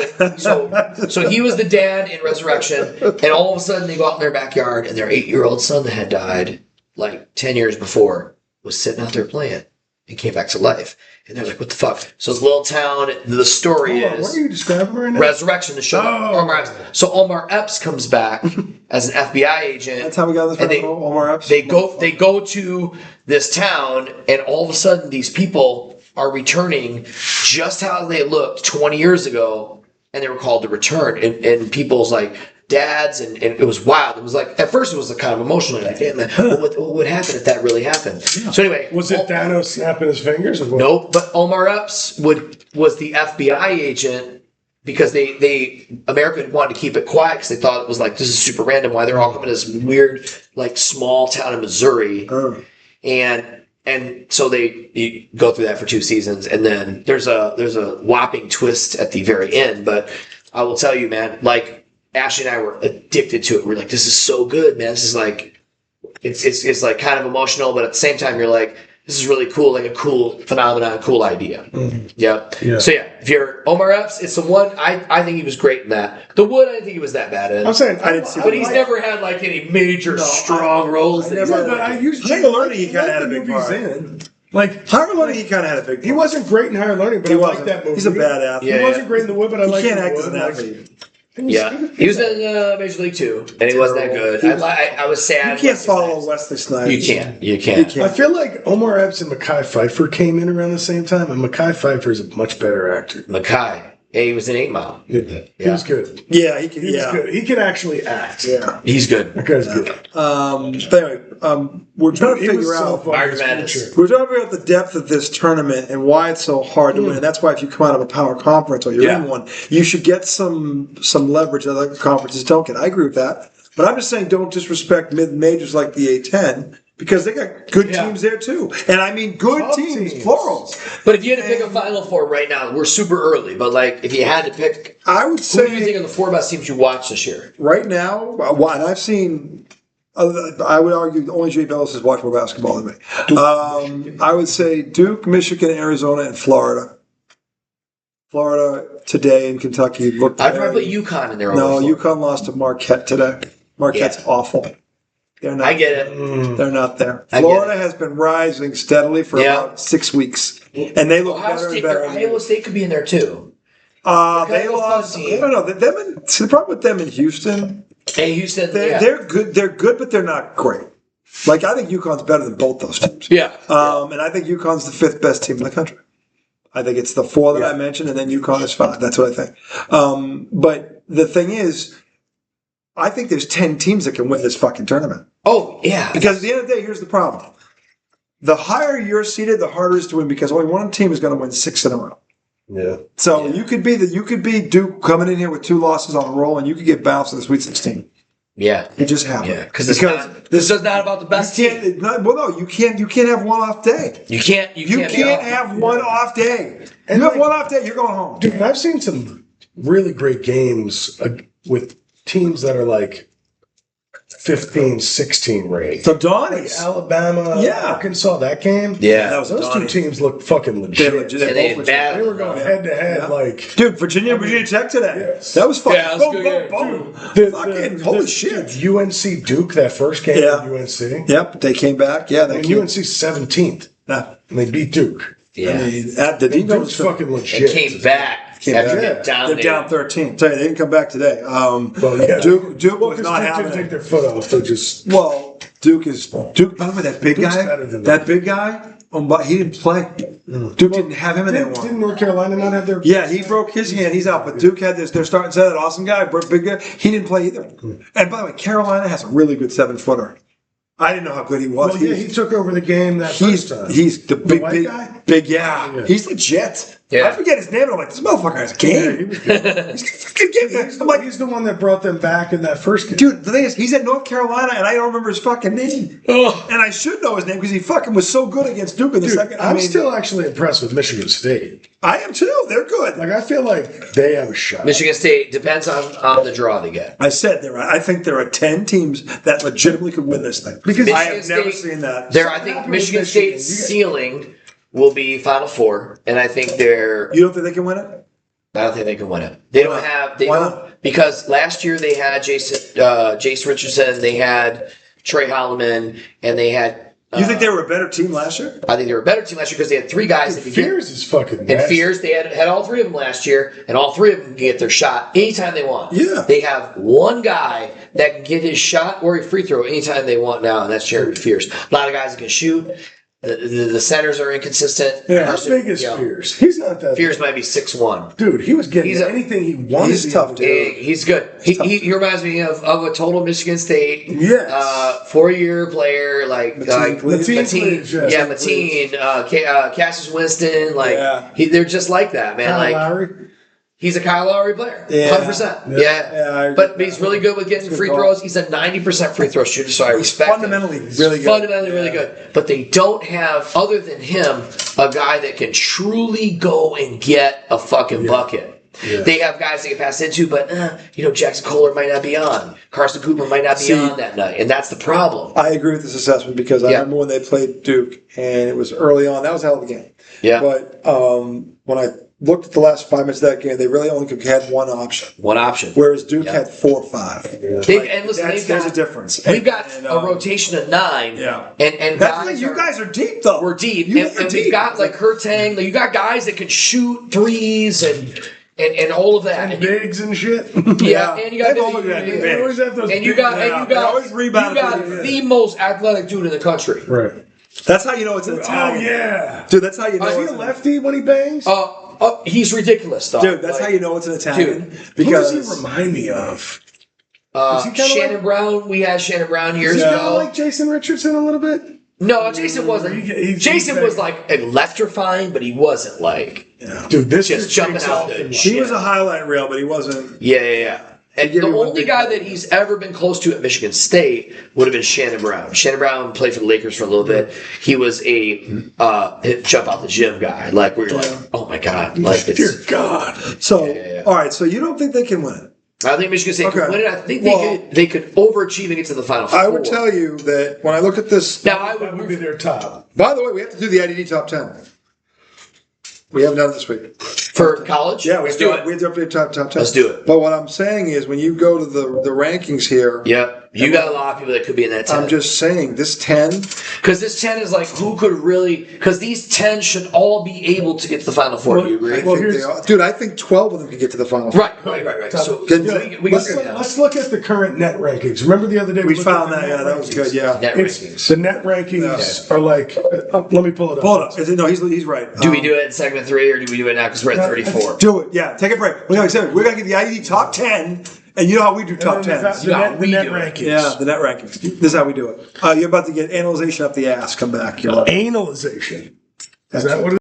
Speaker 2: he was the dad in Resurrection, and all of a sudden they go out in their backyard, and their 8-year-old son that had died like 10 years before was sitting out there playing and came back to life. And they're like, what the fuck? So it's a little town. The story
Speaker 3: Hold on,
Speaker 2: is
Speaker 3: what are you describing right now?
Speaker 2: Resurrection, the show.
Speaker 3: Oh.
Speaker 2: Omar Epps. So Omar Epps comes back as an FBI agent.
Speaker 1: that's how we got this
Speaker 2: And
Speaker 1: from Omar Epps.
Speaker 2: They go to this town, and all of a sudden these people are returning just how they looked 20 years ago, and they were called the Return. And people's like dads, and it was wild. It was like at first it was kind of emotional, like, damn, man, what would happen if that really happened? Yeah. So anyway,
Speaker 3: Was it Thanos snapping his fingers? Or what?
Speaker 2: Nope, but Omar Epps was the FBI agent because America wanted to keep it quiet because they thought it was like, this is super random. Why they're all coming to this weird like small town in Missouri, and so you go through that for 2 seasons, and then there's a whopping twist at the very end. But I will tell you, man, like Ashley and I were addicted to it. We're like, this is so good, man. This is like, it's like kind of emotional, but at the same time, you're like, this is really cool, like a cool phenomenon, cool idea. Mm-hmm. Yep. Yeah. So yeah, if you're Omar Epps, it's the one. I think he was great in that. The Wood, I didn't think he was that bad in.
Speaker 3: I'm saying
Speaker 1: I didn't see
Speaker 2: but he's never had like any major strong roles.
Speaker 3: But I used
Speaker 1: Higher Learning, he kinda had a big
Speaker 3: movies
Speaker 1: part.
Speaker 3: in. Like
Speaker 1: Higher Learning, he kind of had a big.
Speaker 3: he wasn't great in Higher Learning, but
Speaker 1: He
Speaker 3: I liked
Speaker 1: wasn't.
Speaker 3: that movie.
Speaker 1: He's a bad athlete.
Speaker 3: He
Speaker 2: Yeah.
Speaker 3: wasn't great in The Wood, but I
Speaker 1: He
Speaker 3: liked
Speaker 1: can't
Speaker 3: The
Speaker 1: act
Speaker 3: Wood.
Speaker 1: as an athlete.
Speaker 2: Yeah, he was in Major League 2, and he wasn't that good. I was sad.
Speaker 1: You can't follow Wesley Snipes.
Speaker 2: You can't.
Speaker 3: I feel like Omar Epps and Mekhi Phifer came in around the same time, and Mekhi Phifer is a much better actor.
Speaker 2: Mackay. Yeah, he was in 8 Mile.
Speaker 3: He was good.
Speaker 1: Yeah, he can.
Speaker 3: He was
Speaker 1: Yeah,
Speaker 3: good. He can actually act.
Speaker 1: yeah.
Speaker 2: He's good.
Speaker 3: That guy's good.
Speaker 1: But anyway, we're trying to
Speaker 3: He was
Speaker 1: figure
Speaker 3: so
Speaker 1: out.
Speaker 3: fun in
Speaker 2: March
Speaker 3: his
Speaker 2: Madness.
Speaker 3: future.
Speaker 1: We're trying to figure out the depth of this tournament and why it's so hard to win. And that's why if you come out of a power conference or you're in one, you should get some leverage that other conferences don't get. I agree with that. But I'm just saying don't disrespect mid-majors like the A10 because they got good teams there too. And I mean good
Speaker 3: Top
Speaker 1: teams,
Speaker 3: teams.
Speaker 1: plurals.
Speaker 2: But if you had to pick a Final Four right now, we're super early. But like, if you had to pick,
Speaker 1: I would
Speaker 2: who do you think
Speaker 1: say
Speaker 2: are the 4 best teams you watched this year?
Speaker 1: right now, and I've seen I would argue only Jay Bellis has watched more basketball than me. I would say Duke, Michigan, Arizona, and Florida. Florida today and Kentucky looked.
Speaker 2: I'd probably put UConn in there.
Speaker 1: No,
Speaker 2: over
Speaker 1: UConn lost to Marquette today. Marquette's awful. They're not.
Speaker 2: I get it.
Speaker 1: They're not there.
Speaker 2: I
Speaker 1: Florida has been rising steadily for about 6 weeks, and they look
Speaker 2: Ohio
Speaker 1: better
Speaker 2: State,
Speaker 1: and better.
Speaker 2: Iowa State could be in there too.
Speaker 1: They lost. I don't know. See, the problem with them in Houston.
Speaker 2: Hey, Houston,
Speaker 1: They're good. They're good, but they're not great. Like I think UConn's better than both those teams.
Speaker 2: Yeah.
Speaker 1: And I think UConn's the 5th best team in the country. I think it's the 4 that I mentioned, and then UConn is 5. That's what I think. But the thing is, I think there's 10 teams that can win this fucking tournament.
Speaker 2: Oh, yeah.
Speaker 1: Because at the end of the day, here's the problem. The higher you're seeded, the harder it is to win because only one team is going to win 6 in a row.
Speaker 3: Yeah.
Speaker 1: So you could be Duke coming in here with 2 losses on a roll, and you could get bounced in the Sweet 16.
Speaker 2: Yeah.
Speaker 1: It just happened.
Speaker 2: Yeah. Because this is not about the best team.
Speaker 1: You can't have one off day.
Speaker 2: You can't
Speaker 1: have one off day. And you have one off day, you're going home.
Speaker 3: Dude, I've seen some really great games with teams that are like 15, 16 ranked.
Speaker 1: So Donnie's.
Speaker 3: Alabama, Arkansas, that game.
Speaker 2: Yeah.
Speaker 1: That was
Speaker 3: Those
Speaker 1: Donnie.
Speaker 3: 2 teams looked fucking legit.
Speaker 1: They
Speaker 3: They were going head to head like.
Speaker 1: Dude, Virginia Tech today.
Speaker 3: Yes.
Speaker 1: That was fucking
Speaker 2: boom.
Speaker 1: Fucking holy shit.
Speaker 3: UNC Duke, that first game
Speaker 1: Yeah.
Speaker 3: with UNC.
Speaker 1: Yep, they came back. Yeah, they came.
Speaker 3: UNC's 17th.
Speaker 1: Yeah.
Speaker 3: And they beat Duke.
Speaker 2: Yeah.
Speaker 1: I mean, at the
Speaker 3: That was fucking legit.
Speaker 2: They came back. After being
Speaker 1: They're down 13. Tell you, they didn't come back today.
Speaker 3: Yeah.
Speaker 1: Duke was not
Speaker 3: Duke
Speaker 1: having
Speaker 3: didn't take
Speaker 1: it.
Speaker 3: their foot off. They just.
Speaker 1: Well, Duke. By the way, that big
Speaker 3: Duke's
Speaker 1: guy.
Speaker 3: better than
Speaker 1: That big guy. He didn't play. Duke didn't have him in there.
Speaker 3: Didn't North Carolina not have their?
Speaker 1: Yeah, he broke his hand. He's out. But Duke had their starting set, that awesome guy, big guy. He didn't play either. And by the way, Carolina has a really good 7-footer. I didn't know how good he was.
Speaker 3: Well, he took over the game that first time.
Speaker 1: He's the big,
Speaker 3: white guy?
Speaker 1: Yeah. He's legit.
Speaker 2: Yeah.
Speaker 1: I forget his name, and I'm like, this motherfucker has game.
Speaker 3: He's the one that brought them back in that first game.
Speaker 1: Dude, the thing is, he's at North Carolina, and I don't remember his fucking name. And I should know his name because he fucking was so good against Duke in the second.
Speaker 3: I'm still actually impressed with Michigan State.
Speaker 1: I am too. They're good.
Speaker 3: Like I feel like they have a shot.
Speaker 2: Michigan State depends on the draw they get.
Speaker 1: I said I think there are 10 teams that legitimately could win this thing because I have never seen that.
Speaker 2: I think Michigan State's ceiling will be Final Four, and I think
Speaker 1: You don't think they can win it?
Speaker 2: I don't think they can win it. They don't because last year they had Jason Richardson, they had Trey Holloman, and they had.
Speaker 1: You think they were a better team last year?
Speaker 2: I think they were a better team last year because they had 3 guys that could
Speaker 3: Fears is fucking.
Speaker 2: And Fears, they had all 3 of them last year, and all 3 of them can get their shot anytime they want.
Speaker 1: Yeah.
Speaker 2: They have one guy that can get his shot or a free throw anytime they want now, and that's Jeremy Fears. A lot of guys that can shoot. The centers are inconsistent.
Speaker 3: Yeah, how big is Fears? He's not that.
Speaker 2: Fears might be 6'1".
Speaker 3: Dude, he was getting anything he wanted.
Speaker 1: He's tough, dude.
Speaker 2: He's good. He reminds me of a total Michigan State.
Speaker 3: Yes.
Speaker 2: 4-year player like
Speaker 3: Mateen.
Speaker 2: Yeah, Mateen. Cassius Winston. They're just like that, man.
Speaker 3: Kyle Lowry.
Speaker 2: He's a Kyle Lowry player.
Speaker 1: Yeah.
Speaker 2: 100%. Yeah. But he's really good with getting free throws. He's a 90% free throw shooter, so I respect him.
Speaker 1: Fundamentally really good.
Speaker 2: Fundamentally really good. But they don't have, other than him, a guy that can truly go and get a fucking bucket. Yeah. They have guys they can pass into, but Jackson Kohler might not be on. Carson Cooper might not be on that night, and that's the problem.
Speaker 1: I agree with this assessment because I remember when they played Duke, and it was early on. That was a hell of a game.
Speaker 2: Yeah.
Speaker 1: But when I looked at the last 5 minutes of that game, they really only had one option. Whereas Duke had 4 or 5. Yeah. There's a difference.
Speaker 2: We've got a rotation of 9.
Speaker 1: Yeah.
Speaker 2: And
Speaker 1: you guys are deep, though.
Speaker 2: We're deep. And we've got like Kurtang. You got guys that can shoot threes and all of that.
Speaker 3: And bigs and shit.
Speaker 2: Yeah. And you got the most athletic dude in the country.
Speaker 3: Right.
Speaker 1: That's how you know it's an Italian.
Speaker 3: Oh, yeah.
Speaker 1: Dude, that's how you know
Speaker 3: Is he a lefty when he bangs?
Speaker 2: He's ridiculous, though.
Speaker 1: Dude, that's how you know it's an Italian.
Speaker 3: Because who does he remind me of?
Speaker 2: Shannon Brown. We had Shannon Brown years
Speaker 3: ago.
Speaker 2: ago.
Speaker 3: Like Jason Richardson a little bit?
Speaker 2: No, Jason wasn't. Jason was like electrifying, but he wasn't like.
Speaker 3: Yeah. Dude, this
Speaker 2: just jumping out there.
Speaker 1: He was a highlight reel, but he wasn't.
Speaker 2: Yeah. And the only guy that he's ever been close to at Michigan State would have been Shannon Brown. Shannon Brown played for the Lakers for a little bit. He was a jump out the gym guy. Like, where you're like, oh my God. Like,
Speaker 3: dear God.
Speaker 1: So, all right, so you don't think they can win it?
Speaker 2: I think Michigan State could
Speaker 1: Okay.
Speaker 2: win it. I think
Speaker 1: Well-
Speaker 2: they could overachieve and get to the Final Four.
Speaker 1: I would tell you that when I look at this.
Speaker 2: Now, I
Speaker 3: That would
Speaker 2: would
Speaker 3: be their top.
Speaker 1: By the way, we have to do the IDD top 10. We haven't done it this week.
Speaker 2: for college.
Speaker 1: Yeah, we
Speaker 2: let's
Speaker 1: have
Speaker 2: do
Speaker 1: to, we
Speaker 2: it.
Speaker 1: have to update top 10.
Speaker 2: Let's do it.
Speaker 1: But what I'm saying is, when you go to the rankings here,
Speaker 2: Yep, you got a lot of people that could be in that 10.
Speaker 1: I'm just saying this 10.
Speaker 2: Because this 10 is like, who could really? Because these 10 should all be able to get to the Final Four. Do you agree?
Speaker 3: Well,
Speaker 1: I think they
Speaker 3: here's-
Speaker 1: are. Dude, I think 12 of them could get to the final.
Speaker 2: Right. So
Speaker 1: Can-
Speaker 2: we
Speaker 3: Let's,
Speaker 2: can
Speaker 3: let's look at the current net rankings. Remember the other day
Speaker 1: We
Speaker 3: looked at
Speaker 1: found
Speaker 3: the
Speaker 1: that.
Speaker 3: net
Speaker 1: Yeah, that was
Speaker 3: rankings?
Speaker 1: good. Yeah.
Speaker 2: net
Speaker 3: It's,
Speaker 2: rankings.
Speaker 3: the net rankings are like, let me pull it up.
Speaker 1: Hold up. Is it, no, he's right.
Speaker 2: Do we do it in segment 3 or do we do it now because we're at 34?
Speaker 1: Do it. Yeah. Take a break. We're going to get the IDD top 10, and you know how we do top
Speaker 3: And then
Speaker 1: 10s.
Speaker 3: the net,
Speaker 2: we
Speaker 3: net
Speaker 2: do it.
Speaker 3: rankings.
Speaker 1: Yeah, the net rankings. This is how we do it. You're about to get analyzation up the ass. Come back. You're like,
Speaker 3: Analyzation. Is that what it is?